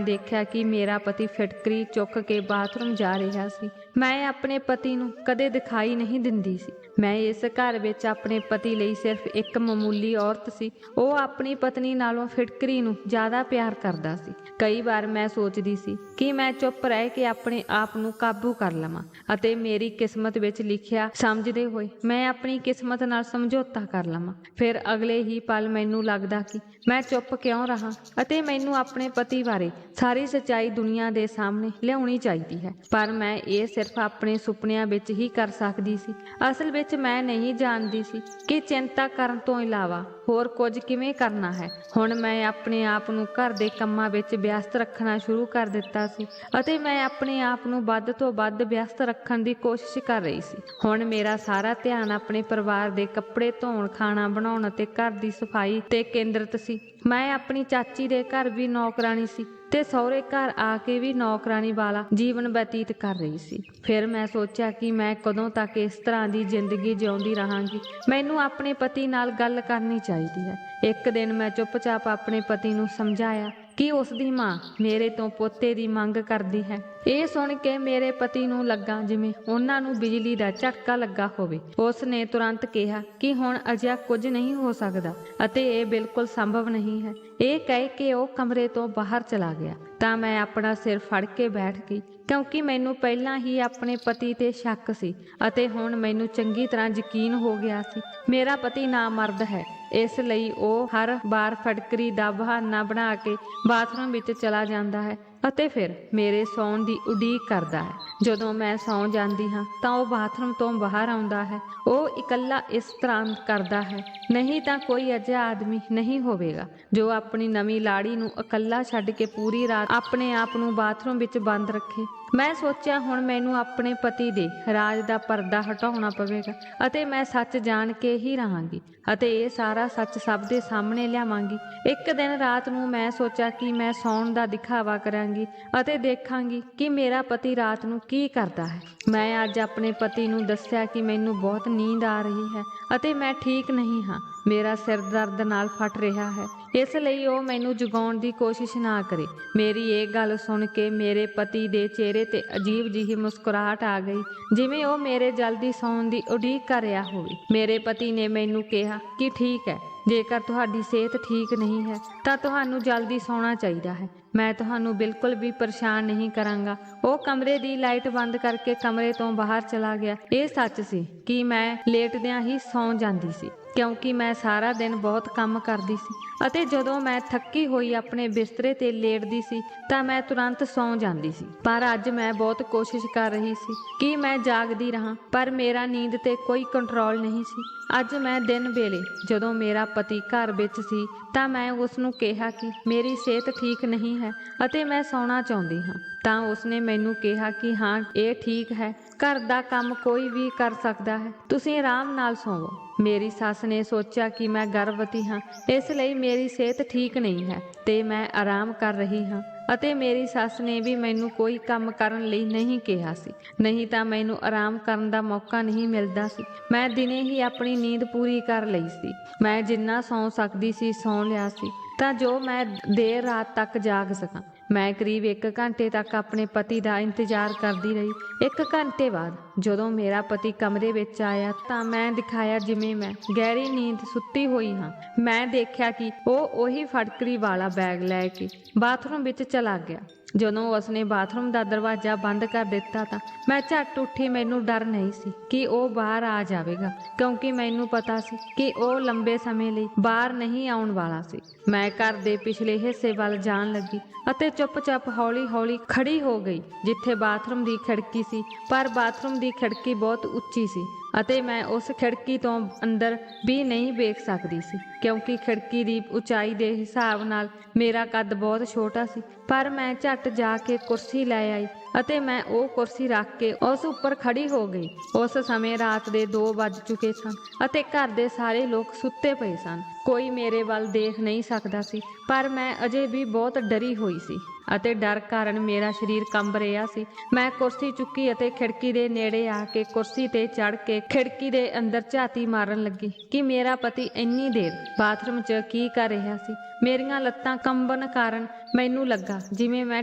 ਦੇਖਿਆ ਕਿ ਮੇਰਾ ਪਤੀ ਫਿਟਕਰੀ ਚੁੱਕ ਕੇ ਬਾਥਰੂਮ ਜਾ ਰਿਹਾ ਸੀ। ਮੈਂ ਆਪਣੇ ਪਤੀ ਨੂੰ ਕਦੇ ਦਿਖਾਈ ਨਹੀਂ ਦਿੰਦੀ ਸੀ। ਮੈਂ ਇਸ ਘਰ ਵਿੱਚ ਆਪਣੇ ਪਤੀ ਲਈ ਸਿਰਫ ਇੱਕ ਮਾਮੂਲੀ ਔਰਤ ਸੀ। ਉਹ ਆਪਣੀ ਪਤਨੀ ਨਾਲੋਂ ਫਿਟਕਰੀ ਨੂੰ ਜ਼ਿਆਦਾ ਪਿਆਰ ਕਰਦਾ ਸੀ। ਕਈ ਵਾਰ ਮੈਂ ਸੋਚਦੀ ਸੀ ਕਿ ਮੈਂ ਚੁੱਪ ਰਹਿ ਕੇ ਆਪਣੇ ਆਪ ਨੂੰ ਕਾਬੂ ਕਰ ਲਵਾਂ ਅਤੇ ਮੇਰੀ ਕਿਸਮਤ ਵਿੱਚ ਲਿਖਿਆ ਸਮਝਦੇ ਹੋਏ ਮੈਂ ਆਪਣੀ ਕਿਸਮਤ ਨਾਲ ਸਮਝੌਤਾ ਕਰ ਲਵਾਂ। ਫਿਰ ਅਗਲੇ ਹੀ ਪਲ ਮੈਨੂੰ ਲੱਗਦਾ ਕਿ ਮੈਂ ਚੁੱਪ ਕਿਉਂ ਰਹਾ ਅਤੇ ਮੈਨੂੰ ਆਪਣੇ ਪਤੀ ਬਾਰੇ ਸਾਰੀ ਸੱਚਾਈ ਦੁਨੀਆ ਦੇ ਸਾਹਮਣੇ ਲਿਆਉਣੀ ਚਾਹੀਦੀ ਹੈ। ਪਰ ਮੈਂ ਇਹ ਸਿਰਫ ਆਪਣੇ ਸੁਪਨਿਆਂ ਵਿੱਚ ਹੀ ਕਰ ਸਕਦੀ ਸੀ। ਅਸਲ ਵਿੱਚ ਮੈਂ ਨਹੀਂ ਜਾਣਦੀ ਸੀ ਕਿ ਚਿੰਤਾ ਕਰਨ ਤੋਂ ਇਲਾਵਾ ਹੋਰ ਕੁਝ ਕਿਵੇਂ ਕਰਨਾ ਹੈ। ਹੁਣ ਮੈਂ ਆਪਣੇ ਆਪ ਨੂੰ ਘਰ ਦੇ ਕੰਮਾਂ ਵਿੱਚ ਵਿਅਸਤ ਰੱਖਣਾ ਸ਼ੁਰੂ ਕਰ ਦਿੱਤਾ ਸੀ ਅਤੇ ਮੈਂ ਆਪਣੇ ਆਪ ਨੂੰ ਵੱਧ ਤੋਂ ਵੱਧ ਵਿਅਸਤ ਰੱਖਣ ਦੀ ਕੋਸ਼ਿਸ਼ ਕਰ ਰਹੀ ਸੀ। ਹੁਣ ਮੇਰਾ ਸਾਰਾ ਧਿਆਨ ਆਪਣੇ ਪਰਿਵਾਰ ਦੇ ਕੱਪੜੇ ਧੋਣ, ਖਾਣਾ ਬਣਾਉਣ ਅਤੇ ਘਰ ਦੀ ਸਫਾਈ ਤੇ ਕੇਂਦਰਿਤ ਸੀ। ਮੈਂ ਆਪਣੀ ਚਾਚੀ ਦੇ ਘਰ ਵੀ ਨੌਕਰਾਨੀ ਸੀ ਤੇ ਸਹੁਰੇ ਘਰ ਆ ਕੇ ਵੀ ਨੌਕਰਾਨੀ ਵਾਲਾ ਜੀਵਨ ਬਤੀਤ ਕਰ ਰਹੀ ਸੀ। ਫਿਰ ਮੈਂ ਸੋਚਿਆ ਕਿ ਮੈਂ ਕਦੋਂ ਤੱਕ ਇਸ ਤਰ੍ਹਾਂ ਦੀ ਜ਼ਿੰਦਗੀ ਜਿਉਂਦੀ ਰਹਾਂਗੀ। ਮੈਨੂੰ ਆਪਣੇ ਪਤੀ ਨਾਲ ਗੱਲ ਕਰਨੀ ਚਾਹੀਦੀ ਹੈ। ਇੱਕ ਦਿਨ ਮੈਂ ਚੁੱਪਚਾਪ ਆਪਣੇ ਪਤੀ ਨੂੰ ਸਮਝਾਇਆ ਕਿ ਉਸ ਦੀ ਮਾਂ ਮੇਰੇ ਤੋਂ ਪੋਤੇ ਦੀ ਮੰਗ ਕਰਦੀ ਹੈ। ਇਹ ਸੁਣ ਕੇ ਮੇਰੇ ਪਤੀ ਨੂੰ ਲੱਗਾ ਜਿਵੇਂ ਉਹਨਾਂ ਨੂੰ ਬਿਜਲੀ ਦਾ ਝਟਕਾ ਲੱਗਾ ਹੋਵੇ। ਉਸ ਨੇ ਤੁਰੰਤ ਕਿਹਾ ਕਿ ਹੁਣ ਅਜਿਹਾ ਕੁਝ ਨਹੀਂ ਹੋ ਸਕਦਾ ਅਤੇ ਇਹ ਬਿਲਕੁਲ ਸੰਭਵ ਨਹੀਂ ਹੈ। ਇਹ ਕਹਿ ਕੇ ਉਹ ਕਮਰੇ ਤੋਂ ਬਾਹਰ ਚਲਾ ਗਿਆ ਤਾਂ ਮੈਂ ਆਪਣਾ ਸਿਰ ਫੜ ਕੇ ਬੈਠ ਗਈ, ਕਿਉਂਕਿ ਮੈਨੂੰ ਪਹਿਲਾਂ ਹੀ ਆਪਣੇ ਪਤੀ ਤੇ ਸ਼ੱਕ ਸੀ ਅਤੇ ਹੁਣ ਮੈਨੂੰ ਚੰਗੀ ਤਰ੍ਹਾਂ ਯਕੀਨ ਹੋ ਗਿਆ ਸੀ ਮੇਰਾ ਪਤੀ ਨਾਮਰਦ ਹੈ। ਇਸ ਲਈ ਉਹ ਹਰ ਵਾਰ ਫਟਕਰੀ ਦਾ ਬਹਾਨਾ ਬਣਾ ਕੇ ਬਾਥਰੂਮ ਵਿੱਚ ਚਲਾ ਜਾਂਦਾ ਹੈ ਅਤੇ ਫਿਰ ਮੇਰੇ ਸੌਣ ਦੀ ਉਡੀਕ ਕਰਦਾ ਹੈ। ਜਦੋਂ ਮੈਂ ਸੌਂ ਜਾਂਦੀ ਹਾਂ ਤਾਂ ਉਹ ਬਾਥਰੂਮ ਤੋਂ ਬਾਹਰ ਆਉਂਦਾ ਹੈ। ਉਹ ਇਕੱਲਾ ਇਸ ਤਰ੍ਹਾਂ ਕਰਦਾ ਹੈ, ਨਹੀਂ ਤਾਂ ਕੋਈ ਅਜਿਹਾ ਆਦਮੀ ਨਹੀਂ ਹੋਵੇਗਾ ਜੋ ਆਪਣੀ ਨਵੀਂ ਲਾੜੀ ਨੂੰ ਇਕੱਲਾ ਛੱਡ ਕੇ ਪੂਰੀ ਰਾਤ ਆਪਣੇ ਆਪ ਨੂੰ ਬਾਥਰੂਮ ਵਿੱਚ ਬੰਦ ਰੱਖੇ। ਮੈਂ ਸੋਚਿਆ ਹੁਣ ਮੈਨੂੰ ਆਪਣੇ ਪਤੀ ਦੇ ਰਾਜ ਦਾ ਪਰਦਾ ਹਟਾਉਣਾ ਪਵੇਗਾ ਅਤੇ ਮੈਂ ਸੱਚ ਜਾਣ ਕੇ ਹੀ ਰਹਾਂਗੀ ਅਤੇ ਇਹ ਸਾਰਾ ਸੱਚ ਸਭ ਦੇ ਸਾਹਮਣੇ ਲਿਆਵਾਂਗੀ। ਇੱਕ ਦਿਨ ਰਾਤ ਨੂੰ ਮੈਂ ਸੋਚਿਆ ਕਿ ਮੈਂ ਸੌਣ ਦਾ ਦਿਖਾਵਾ ਕਰਾਂਗੀ ਅਤੇ ਦੇਖਾਂਗੀ ਕਿ ਮੇਰਾ ਪਤੀ ਰਾਤ ਨੂੰ ਕੀ ਕਰਦਾ ਹੈ। ਮੈਂ ਅੱਜ ਆਪਣੇ ਪਤੀ ਨੂੰ ਦੱਸਿਆ ਕਿ ਮੈਨੂੰ ਬਹੁਤ ਨੀਂਦ ਆ ਰਹੀ ਹੈ ਅਤੇ ਮੈਂ ਠੀਕ ਨਹੀਂ ਹਾਂ। ਮੇਰਾ ਸਿਰ ਦਰਦ ਨਾਲ ਫਟ ਰਿਹਾ ਹੈ, ਇਸ ਲਈ ਉਹ ਮੈਨੂੰ ਜਗਾਉਣ ਦੀ ਕੋਸ਼ਿਸ਼ ਨਾ ਕਰੇ। ਮੇਰੀ ਇਹ ਗੱਲ ਸੁਣ ਕੇ ਮੇਰੇ ਪਤੀ ਦੇ ਚਿਹਰੇ ਤੇ ਅਜੀਬ ਜਿਹੀ ਮੁਸਕਰਾਹਟ ਆ ਗਈ, ਜਿਵੇਂ ਉਹ ਮੇਰੇ ਜਲਦੀ ਸੌਣ ਦੀ ਉਡੀਕ ਕਰ ਰਿਹਾ ਹੋਵੇ। ਮੇਰੇ ਪਤੀ ਨੇ ਮੈਨੂੰ ਕਿਹਾ ਕਿ ਠੀਕ ਹੈ, ਜੇਕਰ ਤੁਹਾਡੀ ਸਿਹਤ ਠੀਕ ਨਹੀਂ ਹੈ ਤਾਂ ਤੁਹਾਨੂੰ ਜਲਦੀ ਸੌਣਾ ਚਾਹੀਦਾ ਹੈ। ਮੈਂ ਤੁਹਾਨੂੰ ਬਿਲਕੁਲ ਵੀ ਪਰੇਸ਼ਾਨ ਨਹੀਂ ਕਰਾਂਗਾ। ਉਹ ਕਮਰੇ ਦੀ ਲਾਈਟ ਬੰਦ ਕਰਕੇ ਕਮਰੇ ਤੋਂ ਬਾਹਰ ਚਲਾ ਗਿਆ। ਇਹ ਸੱਚ ਸੀ ਕਿ ਮੈਂ ਲੇਟਦਿਆਂ ਹੀ ਸੌਂ ਜਾਂਦੀ ਸੀ, ਕਿਉਂਕਿ ਮੈਂ ਸਾਰਾ ਦਿਨ ਬਹੁਤ ਕੰਮ ਕਰਦੀ ਸੀ ਅਤੇ ਜਦੋਂ ਮੈਂ ਥੱਕੀ ਹੋਈ ਆਪਣੇ ਬਿਸਤਰੇ ਤੇ ਲੇਟਦੀ ਸੀ ਤਾਂ ਮੈਂ ਤੁਰੰਤ ਸੌਂ ਜਾਂਦੀ ਸੀ। ਪਰ ਅੱਜ ਮੈਂ ਬਹੁਤ ਕੋਸ਼ਿਸ਼ ਕਰ ਰਹੀ ਸੀ ਕਿ ਮੈਂ ਜਾਗਦੀ ਰਹਾਂ, ਪਰ ਮੇਰਾ ਨੀਂਦ ਤੇ ਕੋਈ ਕੰਟਰੋਲ ਨਹੀਂ ਸੀ। ਅੱਜ ਮੈਂ ਦਿਨ ਵੇਲੇ ਜਦੋਂ ਮੇਰਾ ਪਤੀ ਘਰ ਵਿੱਚ ਸੀ ਤਾਂ ਮੈਂ ਉਸ ਨੂੰ ਕਿਹਾ ਕਿ ਮੇਰੀ ਸਿਹਤ ਠੀਕ ਨਹੀਂ ਹੈ ਅਤੇ ਮੈਂ ਸੌਣਾ ਚਾਹੁੰਦੀ ਹਾਂ। ਤਾਂ ਉਸਨੇ ਮੈਨੂੰ ਕਿਹਾ ਕਿ ਹਾਂ, ਇਹ ਠੀਕ ਹੈ, ਘਰ ਦਾ ਕੰਮ ਕੋਈ ਵੀ ਕਰ ਸਕਦਾ ਹੈ, ਤੁਸੀਂ ਆਰਾਮ ਨਾਲ ਸੌਵੋ। ਮੇਰੀ ਸੱਸ ਨੇ ਸੋਚਿਆ ਕਿ ਮੈਂ ਗਰਭਵਤੀ ਹਾਂ, ਇਸ ਲਈ ਮੇਰੀ ਸਿਹਤ ਠੀਕ ਨਹੀਂ ਹੈ ਤੇ ਮੈਂ ਆਰਾਮ ਕਰ ਰਹੀ ਹਾਂ ਅਤੇ ਮੇਰੀ ਸੱਸ ਨੇ ਵੀ ਮੈਨੂੰ ਕੋਈ ਕੰਮ ਕਰਨ ਲਈ ਨਹੀਂ ਕਿਹਾ ਸੀ, ਨਹੀਂ ਤਾਂ ਮੈਨੂੰ ਆਰਾਮ ਕਰਨ ਦਾ ਮੌਕਾ ਨਹੀਂ ਮਿਲਦਾ ਸੀ। ਮੈਂ ਦਿਨੇ ਹੀ ਆਪਣੀ ਨੀਂਦ ਪੂਰੀ ਕਰ ਲਈ ਸੀ। ਮੈਂ ਜਿੰਨਾ ਸੌਂ ਸਕਦੀ ਸੀ ਸੌਂ ਲਿਆ ਸੀ ਤਾਂ ਜੋ ਮੈਂ ਦੇਰ ਰਾਤ ਤੱਕ ਜਾਗ ਸਕਾਂ। ਮੈਂ ਕਰੀਬ 1 ਘੰਟੇ ਤੱਕ ਆਪਣੇ ਪਤੀ ਦਾ ਇੰਤਜ਼ਾਰ ਕਰਦੀ ਰਹੀ। 1 ਘੰਟੇ ਬਾਅਦ ਜਦੋਂ ਮੇਰਾ ਪਤੀ ਕਮਰੇ ਵਿੱਚ ਆਇਆ ਤਾਂ ਮੈਂ ਦਿਖਾਇਆ ਜਿਵੇਂ ਮੈਂ ਗਹਿਰੀ ਨੀਂਦ ਸੁੱਤੀ ਹੋਈ ਹਾਂ। ਮੈਂ ਦੇਖਿਆ ਕਿ ਉਹ ਉਹੀ ਫਟਕਰੀ ਵਾਲਾ ਬੈਗ ਲੈ ਕੇ ਬਾਥਰੂਮ ਵਿੱਚ ਚਲਾ ਗਿਆ। ਜਦੋਂ ਉਸਨੇ ਬਾਥਰੂਮ ਦਾ ਦਰਵਾਜ਼ਾ ਬੰਦ ਕਰ ਦਿੱਤਾ ਤਾਂ ਮੈਂ ਝੱਟ ਉੱਠੀ। ਮੈਨੂੰ ਡਰ ਨਹੀਂ ਸੀ ਕਿ ਉਹ ਬਾਹਰ ਆ ਜਾਵੇਗਾ, ਕਿਉਂਕਿ ਮੈਨੂੰ ਪਤਾ ਸੀ ਕਿ ਉਹ ਲੰਬੇ ਸਮੇਂ ਲਈ ਬਾਹਰ ਨਹੀਂ ਆਉਣ ਵਾਲਾ ਸੀ। ਮੈਂ ਘਰ ਦੇ ਪਿਛਲੇ ਹਿੱਸੇ ਵੱਲ ਜਾਣ ਲੱਗੀ ਅਤੇ ਚੁੱਪਚਾਪ ਹੌਲੀ-ਹੌਲੀ ਖੜੀ ਹੋ ਗਈ ਜਿੱਥੇ ਬਾਥਰੂਮ ਦੀ ਖਿੜਕੀ ਸੀ, ਪਰ ਬਾਥਰੂਮ ਦੀ ਖਿੜਕੀ ਬਹੁਤ ਉੱਚੀ ਸੀ ਅਤੇ ਮੈਂ ਉਸ ਖਿੜਕੀ ਤੋਂ ਅੰਦਰ ਵੀ ਨਹੀਂ ਵੇਖ ਸਕਦੀ ਸੀ, ਕਿਉਂਕਿ ਖਿੜਕੀ ਦੀ ਉਚਾਈ ਦੇ ਹਿਸਾਬ ਨਾਲ ਮੇਰਾ ਕੱਦ ਬਹੁਤ ਛੋਟਾ ਸੀ। ਪਰ ਮੈਂ ਝੱਟ ਜਾ ਕੇ ਕੁਰਸੀ ਲੈ ਆਈ ਅਤੇ ਮੈਂ ਉਹ ਕੁਰਸੀ ਰੱਖ ਕੇ ਉਸ ਉੱਪਰ ਖੜੀ ਹੋ ਗਈ। ਉਸ ਸਮੇਂ ਰਾਤ ਦੇ 2 ਵੱਜ ਚੁੱਕੇ ਸਨ ਅਤੇ ਘਰ ਦੇ ਸਾਰੇ ਲੋਕ ਸੁੱਤੇ ਪਏ ਸਨ। ਕੋਈ ਮੇਰੇ ਵੱਲ ਦੇਖ ਨਹੀਂ ਸਕਦਾ ਸੀ, ਪਰ ਮੈਂ ਅਜੇ ਵੀ ਬਹੁਤ ਡਰੀ ਹੋਈ ਸੀ ਅਤੇ ਡਰ ਕਾਰਨ ਮੇਰਾ ਸਰੀਰ ਕੰਬ ਰਿਹਾ ਸੀ। ਮੈਂ ਕੁਰਸੀ ਚੁੱਕੀ ਅਤੇ ਖਿੜਕੀ ਦੇ ਨੇੜੇ ਆ ਕੇ ਕੁਰਸੀ ਤੇ ਚੜ੍ਹ ਕੇ ਖਿੜਕੀ ਦੇ ਅੰਦਰ ਝਾਤੀ ਮਾਰਨ ਲੱਗੀ ਕਿ ਮੇਰਾ ਪਤੀ ਇੰਨੀ ਦੇਰ ਬਾਥਰੂਮ 'ਚ ਕੀ ਕਰ ਰਿਹਾ ਸੀ। ਮੇਰੀਆਂ ਲੱਤਾਂ ਕੰਬਣ ਕਾਰਨ ਮੈਨੂੰ ਲੱਗਾ ਜਿਵੇਂ ਮੈਂ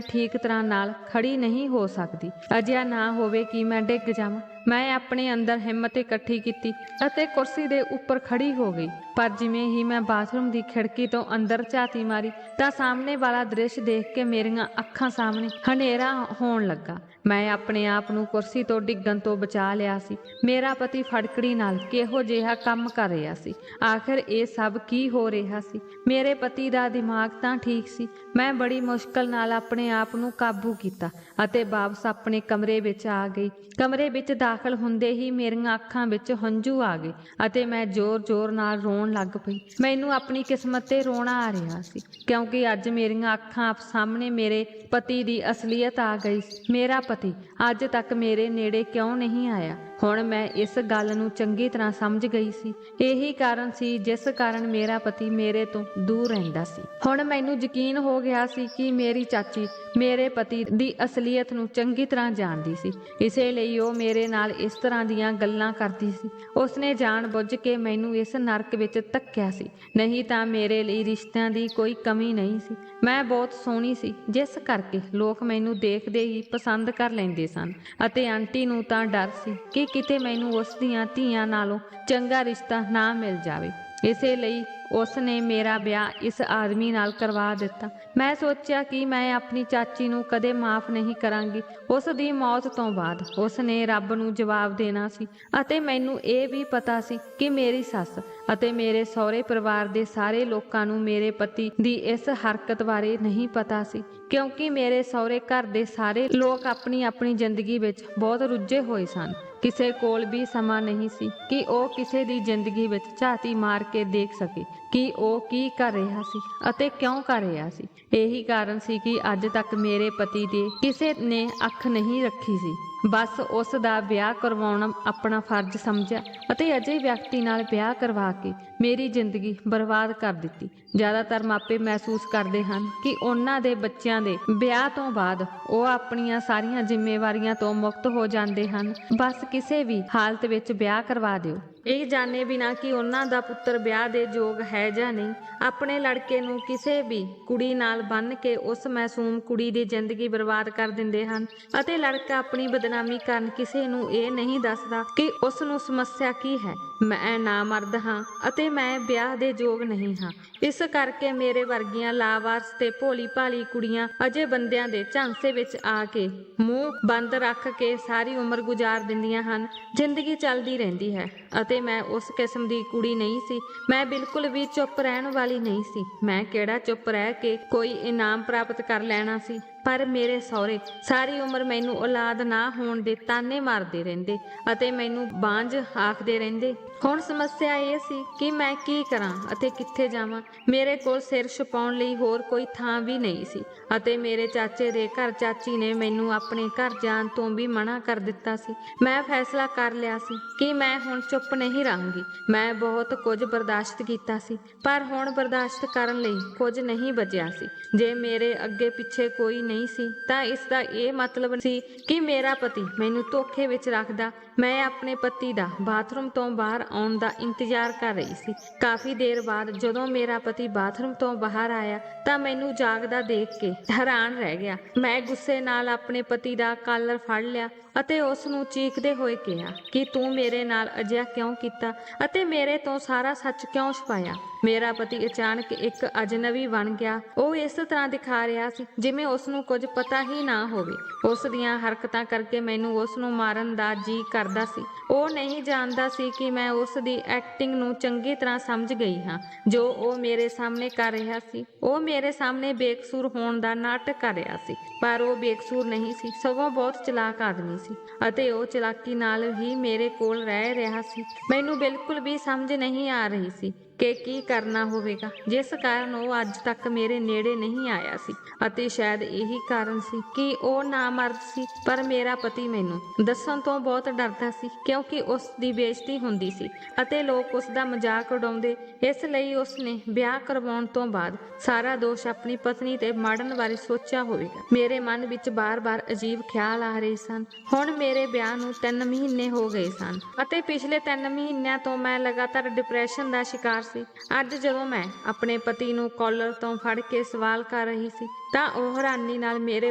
ਠੀਕ ਤਰ੍ਹਾਂ ਨਾਲ ਖੜੀ ਨਹੀਂ ਹੋ ਸਕਦੀ। ਅਜਿਹਾ ਨਾ ਹੋਵੇ ਕਿ ਮੈਂ ਡਿੱਗ ਜਾਵਾਂ। ਮੈਂ ਆਪਣੇ ਅੰਦਰ ਹਿੰਮਤ ਇਕੱਠੀ ਕੀਤੀ ਅਤੇ ਕੁਰਸੀ ਦੇ ਉੱਪਰ ਖੜੀ ਹੋ ਗਈ, ਪਰ ਜਿਵੇਂ ਹੀ ਮੈਂ ਬਾਥਰੂਮ ਦੀ ਖਿੜਕੀ ਤੋਂ ਅੰਦਰ ਝਾਤੀ ਮਾਰੀ ਤਾਂ ਸਾਹਮਣੇ ਵਾਲਾ ਦ੍ਰਿਸ਼ ਦੇਖ ਕੇ ਮੇਰੀਆਂ ਅੱਖਾਂ ਸਾਹਮਣੇ ਹਨੇਰਾ ਹੋਣ ਲੱਗਾ। ਮੈਂ ਆਪਣੇ ਆਪ ਨੂੰ ਕੁਰਸੀ ਤੋਂ ਡਿੱਗਣ ਤੋਂ ਬਚਾ ਲਿਆ ਸੀ। ਮੇਰਾ ਪਤੀ ਫੜਕੜੀ ਨਾਲ ਕਿਹੋ ਜਿਹਾ ਕੰਮ ਕਰ ਰਿਹਾ ਸੀ। ਆਖਿਰ ਇਹ ਸਭ ਕੀ ਹੋ ਰਿਹਾ ਸੀ? ਮੇਰੇ ਪਤੀ ਦਾ ਦਿਮਾਗ ਤਾਂ ਠੀਕ ਸੀ। ਮੈਂ ਬੜੀ ਮੁਸ਼ਕਲ ਨਾਲ ਆਪਣੇ ਆਪ ਨੂੰ ਕਾਬੂ ਕੀਤਾ ਅਤੇ ਵਾਪਸ ਆਪਣੇ ਕਮਰੇ ਵਿੱਚ ਆ ਗਈ। ਕਮਰੇ ਵਿੱਚ ਦਾਖਲ ਹੁੰਦੇ ਹੀ ਮੇਰੀਆਂ ਅੱਖਾਂ ਵਿੱਚ ਹੰਝੂ ਆ ਗਏ ਅਤੇ ਮੈਂ ਜ਼ੋਰ-ਜ਼ੋਰ ਨਾਲ ਰੋਣ ਲੱਗ ਪਈ। ਮੈਨੂੰ ਆਪਣੀ ਕਿਸਮਤ ਤੇ ਰੋਣਾ ਆ ਰਿਹਾ ਸੀ, ਕਿਉਂਕਿ ਅੱਜ ਮੇਰੀਆਂ ਅੱਖਾਂ ਸਾਹਮਣੇ ਮੇਰੇ ਪਤੀ ਦੀ ਅਸਲੀਅਤ ਆ ਗਈ। ਮੇਰਾ ਪਤੀ ਅੱਜ ਤੱਕ ਮੇਰੇ ਨੇੜੇ ਕਿਉਂ ਨਹੀਂ ਆਇਆ? ਹੁਣ ਮੈਂ ਇਸ ਗੱਲ ਨੂੰ ਚੰਗੀ ਤਰ੍ਹਾਂ ਸਮਝ ਗਈ ਸੀ। ਇਹੀ ਕਾਰਨ ਸੀ ਜਿਸ ਕਾਰਨ ਮੇਰਾ ਪਤੀ ਮੇਰੇ ਤੋਂ ਦੂਰ ਰਹਿੰਦਾ ਸੀ। ਹੁਣ ਮੈਨੂੰ ਯਕੀਨ ਹੋ ਗਿਆ ਸੀ ਕਿ ਮੇਰੀ ਚਾਚੀ ਮੇਰੇ ਪਤੀ ਦੀ ਅਸਲੀਅਤ ਨੂੰ ਚੰਗੀ ਤਰ੍ਹਾਂ ਜਾਣਦੀ ਸੀ। ਇਸੇ ਲਈ ਉਹ ਮੇਰੇ ਨਾਲ ਇਸ ਤਰ੍ਹਾਂ ਦੀਆਂ ਗੱਲਾਂ ਕਰਦੀ ਸੀ। ਉਸਨੇ ਜਾਣ-ਬੁੱਝ ਕੇ ਮੈਨੂੰ ਇਸ ਨਰਕ ਵਿੱਚ ਧੱਕਿਆ ਸੀ, ਨਹੀਂ ਤਾਂ ਮੇਰੇ ਲਈ ਰਿਸ਼ਤਿਆਂ ਦੀ ਕੋਈ ਕਮੀ ਨਹੀਂ ਸੀ। ਮੈਂ ਬਹੁਤ ਸੋਹਣੀ ਸੀ, ਜਿਸ ਕਰਕੇ ਲੋਕ ਮੈਨੂੰ ਦੇਖਦੇ ਹੀ ਪਸੰਦ ਕਰ ਲੈਂਦੇ ਸਨ ਅਤੇ ਆਂਟੀ ਨੂੰ ਤਾਂ ਡਰ ਸੀ ਕਿ ਕਿਤੇ ਮੈਨੂੰ ਉਸ ਦੀਆਂ ਧੀਆਂ ਨਾਲੋਂ ਚੰਗਾ ਰਿਸ਼ਤਾ ਨਾ ਮਿਲ ਜਾਵੇ। ਇਸੇ ਲਈ ਉਸ ਨੇ ਮੇਰਾ ਵਿਆਹ ਇਸ ਆਦਮੀ ਨਾਲ ਕਰਵਾ ਦਿੱਤਾ। ਮੈਂ ਸੋਚਿਆ ਕਿ ਮੈਂ ਆਪਣੀ ਚਾਚੀ ਨੂੰ ਕਦੇ ਮਾਫ਼ ਨਹੀਂ ਕਰਾਂਗੀ। ਉਸ ਦੀ ਮੌਤ ਤੋਂ ਬਾਅਦ ਉਸ ਨੇ ਰੱਬ ਨੂੰ ਜਵਾਬ ਦੇਣਾ ਸੀ ਅਤੇ ਮੈਨੂੰ ਇਹ ਵੀ ਪਤਾ ਸੀ ਕਿ ਮੇਰੀ ਸੱਸ ਅਤੇ ਮੇਰੇ ਸਹੁਰੇ ਪਰਿਵਾਰ ਦੇ ਸਾਰੇ ਲੋਕਾਂ ਨੂੰ ਮੇਰੇ ਪਤੀ ਦੀ ਇਸ ਹਰਕਤ ਬਾਰੇ ਨਹੀਂ ਪਤਾ ਸੀ, ਕਿਉਂਕਿ ਮੇਰੇ ਸਹੁਰੇ ਘਰ ਦੇ ਸਾਰੇ ਲੋਕ ਆਪਣੀ ਆਪਣੀ ਜ਼ਿੰਦਗੀ ਵਿੱਚ ਬਹੁਤ ਰੁੱਝੇ ਹੋਏ ਸਨ। ਕਿਸੇ ਕੋਲ ਵੀ ਸਮਾਂ ਨਹੀਂ ਸੀ ਕਿ ਉਹ ਕਿਸੇ ਦੀ ਜ਼ਿੰਦਗੀ ਵਿੱਚ ਝਾਤੀ ਮਾਰ ਕੇ ਦੇਖ ਸਕੇ ਕਿ ਉਹ ਕੀ ਕਰ ਰਿਹਾ ਸੀ ਅਤੇ ਕਿਉਂ ਕਰ ਰਿਹਾ ਸੀ। ਇਹੀ ਕਾਰਨ ਸੀ ਕਿ ਅੱਜ ਤੱਕ ਮੇਰੇ ਪਤੀ ਦੇ ਕਿਸੇ ਨੇ ਅੱਖ ਨਹੀਂ ਰੱਖੀ ਸੀ। ਬਸ ਉਸ ਦਾ ਵਿਆਹ ਕਰਵਾਉਣਾ ਆਪਣਾ ਫਰਜ਼ ਸਮਝਿਆ ਅਤੇ ਅਜਿਹੇ ਵਿਅਕਤੀ ਨਾਲ ਵਿਆਹ ਕਰਵਾ ਕੇ ਮੇਰੀ ਜ਼ਿੰਦਗੀ ਬਰਬਾਦ ਕਰ ਦਿੱਤੀ। ਜ਼ਿਆਦਾਤਰ ਮਾਪੇ ਮਹਿਸੂਸ ਕਰਦੇ ਹਨ ਕਿ ਉਹਨਾਂ ਦੇ ਬੱਚਿਆਂ ਦੇ ਵਿਆਹ ਤੋਂ ਬਾਅਦ ਉਹ ਆਪਣੀਆਂ ਸਾਰੀਆਂ ਜ਼ਿੰਮੇਵਾਰੀਆਂ ਤੋਂ ਮੁਕਤ ਹੋ ਜਾਂਦੇ ਹਨ। ਬਸ ਕਿਸੇ ਵੀ ਹਾਲਤ ਵਿੱਚ ਵਿਆਹ ਕਰਵਾ ਦਿਓ, ਇਹ ਜਾਣੇ ਬਿਨਾਂ ਕਿ ਉਹਨਾਂ ਦਾ ਪੁੱਤਰ ਵਿਆਹ ਦੇ ਯੋਗ ਹੈ ਜਾਂ ਨਹੀਂ। ਆਪਣੇ ਲੜਕੇ ਨੂੰ ਕਿਸੇ ਵੀ ਕੁੜੀ ਨਾਲ ਬੰਨ੍ਹ ਕੇ ਉਸ ਮਾਸੂਮ ਕੁੜੀ ਦੀ ਜ਼ਿੰਦਗੀ ਬਰਬਾਦ ਕਰ ਦਿੰਦੇ ਹਨ ਅਤੇ ਲੜਕਾ ਆਪਣੀ ਬਦਨਾਮੀ ਕਾਰਨ ਕਿਸੇ ਨੂੰ ਇਹ ਨਹੀਂ ਦੱਸਦਾ ਕਿ ਉਸ ਨੂੰ ਸਮੱਸਿਆ ਕੀ ਹੈ। ਮੈਂ ਨਾਮਰਦ ਹਾਂ ਅਤੇ ਮੈਂ ਵਿਆਹ ਦੇ ਯੋਗ ਨਹੀਂ ਹਾਂ। ਇਸ ਕਰਕੇ ਮੇਰੇ ਵਰਗੀਆਂ ਲਾਵਾਰਸ ਤੇ ਭੋਲੀ ਭਾਲੀ ਕੁੜੀਆਂ ਅਜੇ ਬੰਦਿਆਂ ਦੇ ਝਾਂਸੇ ਵਿੱਚ ਆ ਕੇ ਮੂੰਹ ਬੰਦ ਰੱਖ ਕੇ ਸਾਰੀ ਉਮਰ ਗੁਜ਼ਾਰ ਦਿੰਦੀਆਂ ਹਨ। ਜ਼ਿੰਦਗੀ ਚੱਲਦੀ ਰਹਿੰਦੀ ਹੈ ਅਤੇ ਮੈਂ ਉਸ ਕਿਸਮ ਦੀ ਕੁੜੀ ਨਹੀਂ ਸੀ। ਮੈਂ ਬਿਲਕੁਲ ਵੀ ਚੁੱਪ ਰਹਿਣ ਵਾਲੀ ਨਹੀਂ ਸੀ। ਮੈਂ ਕਿਹੜਾ ਚੁੱਪ ਰਹਿ ਕੇ ਕੋਈ ਇਨਾਮ ਪ੍ਰਾਪਤ ਕਰ ਲੈਣਾ ਸੀ, ਪਰ ਮੇਰੇ ਸਹੁਰੇ ਸਾਰੀ ਉਮਰ ਮੈਨੂੰ ਔਲਾਦ ਨਾ ਹੋਣ ਦੇ ਤਾਨੇ ਮਾਰਦੇ ਰਹਿੰਦੇ ਅਤੇ ਮੈਨੂੰ ਬਾਂਝ ਆਖਦੇ ਰਹਿੰਦੇ। ਹੁਣ ਸਮੱਸਿਆ ਇਹ ਸੀ ਕਿ ਮੈਂ ਕੀ ਕਰਾਂ ਅਤੇ ਕਿੱਥੇ ਜਾਵਾਂ। ਮੇਰੇ ਕੋਲ ਸਿਰ ਛੁਪਾਉਣ ਲਈ ਹੋਰ ਕੋਈ ਥਾਂ ਵੀ ਨਹੀਂ ਸੀ ਅਤੇ ਮੇਰੇ ਚਾਚੇ ਦੇ ਘਰ ਚਾਚੀ ਨੇ ਮੈਨੂੰ ਆਪਣੇ ਘਰ ਜਾਣ ਤੋਂ ਵੀ ਮਨਾ ਕਰ ਦਿੱਤਾ ਸੀ। ਮੈਂ ਫੈਸਲਾ ਕਰ ਲਿਆ ਸੀ ਕਿ ਮੈਂ ਹੁਣ ਚੁੱਪ ਨਹੀਂ ਰਹਾਂਗੀ। ਮੈਂ ਬਹੁਤ ਕੁਝ ਬਰਦਾਸ਼ਤ ਕੀਤਾ ਸੀ, ਪਰ ਹੁਣ ਬਰਦਾਸ਼ਤ ਕਰਨ ਲਈ ਕੁਝ ਨਹੀਂ ਬਚਿਆ ਸੀ। ਜੇ ਮੇਰੇ ਅੱਗੇ ਪਿੱਛੇ ਕੋਈ ਨਹੀਂ ਸੀ ਤਾਂ ਇਸ ਦਾ ਇਹ ਮਤਲਬ ਸੀ ਕਿ ਮੇਰਾ ਪਤੀ ਮੈਨੂੰ ਧੋਖੇ ਵਿੱਚ ਰੱਖਦਾ। ਮੈਂ ਆਪਣੇ ਪਤੀ ਦਾ ਬਾਥਰੂਮ ਤੋਂ ਬਾਹਰ ਆਉਣ ਦਾ ਇੰਤਜ਼ਾਰ ਕਰ ਰਹੀ ਸੀ। ਕਾਫੀ ਦੇਰ ਬਾਅਦ ਜਦੋਂ ਮੇਰਾ ਪਤੀ ਬਾਥਰੂਮ ਤੋਂ ਬਾਹਰ ਆਇਆ ਤਾਂ ਮੈਨੂੰ ਜਾਗਦਾ ਦੇਖ ਕੇ ਹੈਰਾਨ ਰਹਿ ਗਿਆ। ਮੈਂ ਗੁੱਸੇ ਨਾਲ ਆਪਣੇ ਪਤੀ ਦਾ ਕਾਲਰ ਫੜ ਲਿਆ ਅਤੇ ਉਸ ਨੂੰ ਚੀਕਦੇ ਹੋਏ ਕਿਹਾ ਕਿ ਤੂੰ ਮੇਰੇ ਨਾਲ ਅਜਿਹਾ ਕਿਉਂ ਕੀਤਾ ਅਤੇ ਮੇਰੇ ਤੋਂ ਸਾਰਾ ਸੱਚ ਕਿਉਂ ਛੁਪਾਇਆ। ਮੇਰਾ ਪਤੀ ਅਚਾਨਕ ਇੱਕ ਅਜਨਬੀ ਬਣ ਗਿਆ। ਉਹ ਇਸ ਤਰ੍ਹਾਂ ਦਿਖਾ ਰਿਹਾ ਸੀ ਜਿਵੇਂ ਉਸ ਨੂੰ ਕੁਝ ਪਤਾ ਹੀ ਨਾ ਹੋਵੇ। ਉਸ ਦੀਆਂ ਹਰਕਤਾਂ ਕਰਕੇ ਮੈਨੂੰ ਉਸ ਨੂੰ ਮਾਰਨ ਦਾ ਜੀ ਕਰਦਾ ਸੀ। ਉਹ ਨਹੀਂ ਜਾਣਦਾ ਸੀ ਕਿ ਮੈਂ ਉਸ ਦੀ ਐਕਟਿੰਗ ਨੂੰ ਚੰਗੀ ਤਰ੍ਹਾਂ ਸਮਝ ਗਈ ਹਾਂ। ਜੋ ਉਹ ਮੇਰੇ ਸਾਹਮਣੇ ਕਰ ਰਿਹਾ ਸੀ, ਉਹ ਮੇਰੇ ਸਾਹਮਣੇ ਬੇਕਸੂਰ ਹੋਣ ਦਾ ਨਾਟਕ ਕਰ ਰਿਹਾ ਸੀ, ਪਰ ਉਹ ਬੇਕਸੂਰ ਨਹੀਂ ਸੀ, ਸਗੋਂ ਬਹੁਤ ਚਲਾਕ ਆਦਮੀ ਸੀ ਅਤੇ ਉਹ ਚਲਾਕੀ ਨਾਲ ਹੀ ਮੇਰੇ ਕੋਲ ਰਹਿ ਰਿਹਾ ਸੀ। ਮੈਨੂੰ ਬਿਲਕੁਲ ਵੀ ਸਮਝ ਨਹੀਂ ਆ ਰਹੀ ਸੀ ਕਿ ਕੀ ਕਰਨਾ ਹੋਵੇਗਾ, ਜਿਸ ਕਾਰਨ ਉਹ ਅੱਜ ਤੱਕ ਮੇਰੇ ਨੇੜੇ ਨਹੀਂ ਆਇਆ ਸੀ। ਅਤੇ ਸ਼ਾਇਦ ਇਹੀ ਕਾਰਨ ਸੀ ਕਿ ਉਹ ਨਾਮਰਦ ਸੀ, ਪਰ ਮੇਰਾ ਪਤੀ ਮੈਨੂੰ ਦੱਸਣ ਤੋਂ ਬਹੁਤ ਡਰਦਾ ਸੀ, ਕਿਉਂਕਿ ਉਸ ਦੀ ਬੇਇੱਜ਼ਤੀ ਹੁੰਦੀ ਸੀ ਅਤੇ ਲੋਕ ਉਸ ਦਾ ਮਜ਼ਾਕ ਉਡਾਉਂਦੇ। ਇਸ ਲਈ ਉਸ ਨੇ ਵਿਆਹ ਕਰਵਾਉਣ ਤੋਂ ਬਾਅਦ ਸਾਰਾ ਦੋਸ਼ ਆਪਣੀ ਪਤਨੀ ਤੇ ਮਾਰਨ ਬਾਰੇ ਸੋਚਿਆ ਹੋਵੇਗਾ। ਮੇਰੇ ਮਨ ਵਿੱਚ ਬਾਰ-ਬਾਰ ਅਜੀਬ ਖਿਆਲ ਆ ਰਹੇ ਸਨ। ਹੁਣ ਮੇਰੇ ਵਿਆਹ ਨੂੰ 3 ਮਹੀਨੇ ਹੋ ਗਏ ਸਨ ਅਤੇ ਪਿਛਲੇ 3 ਮਹੀਨਿਆਂ ਤੋਂ ਮੈਂ ਲਗਾਤਾਰ ਡਿਪਰੈਸ਼ਨ ਦਾ ਸ਼ਿਕਾਰ ਸੀ। ਅੱਜ ਜਦੋਂ ਮੈਂ ਆਪਣੇ ਪਤੀ ਨੂੰ ਕਾਲਰ ਤੋਂ ਫੜ ਕੇ ਸਵਾਲ ਕਰ ਰਹੀ ਸੀ ਤਾਂ ਉਹ ਹੈਰਾਨੀ ਨਾਲ ਮੇਰੇ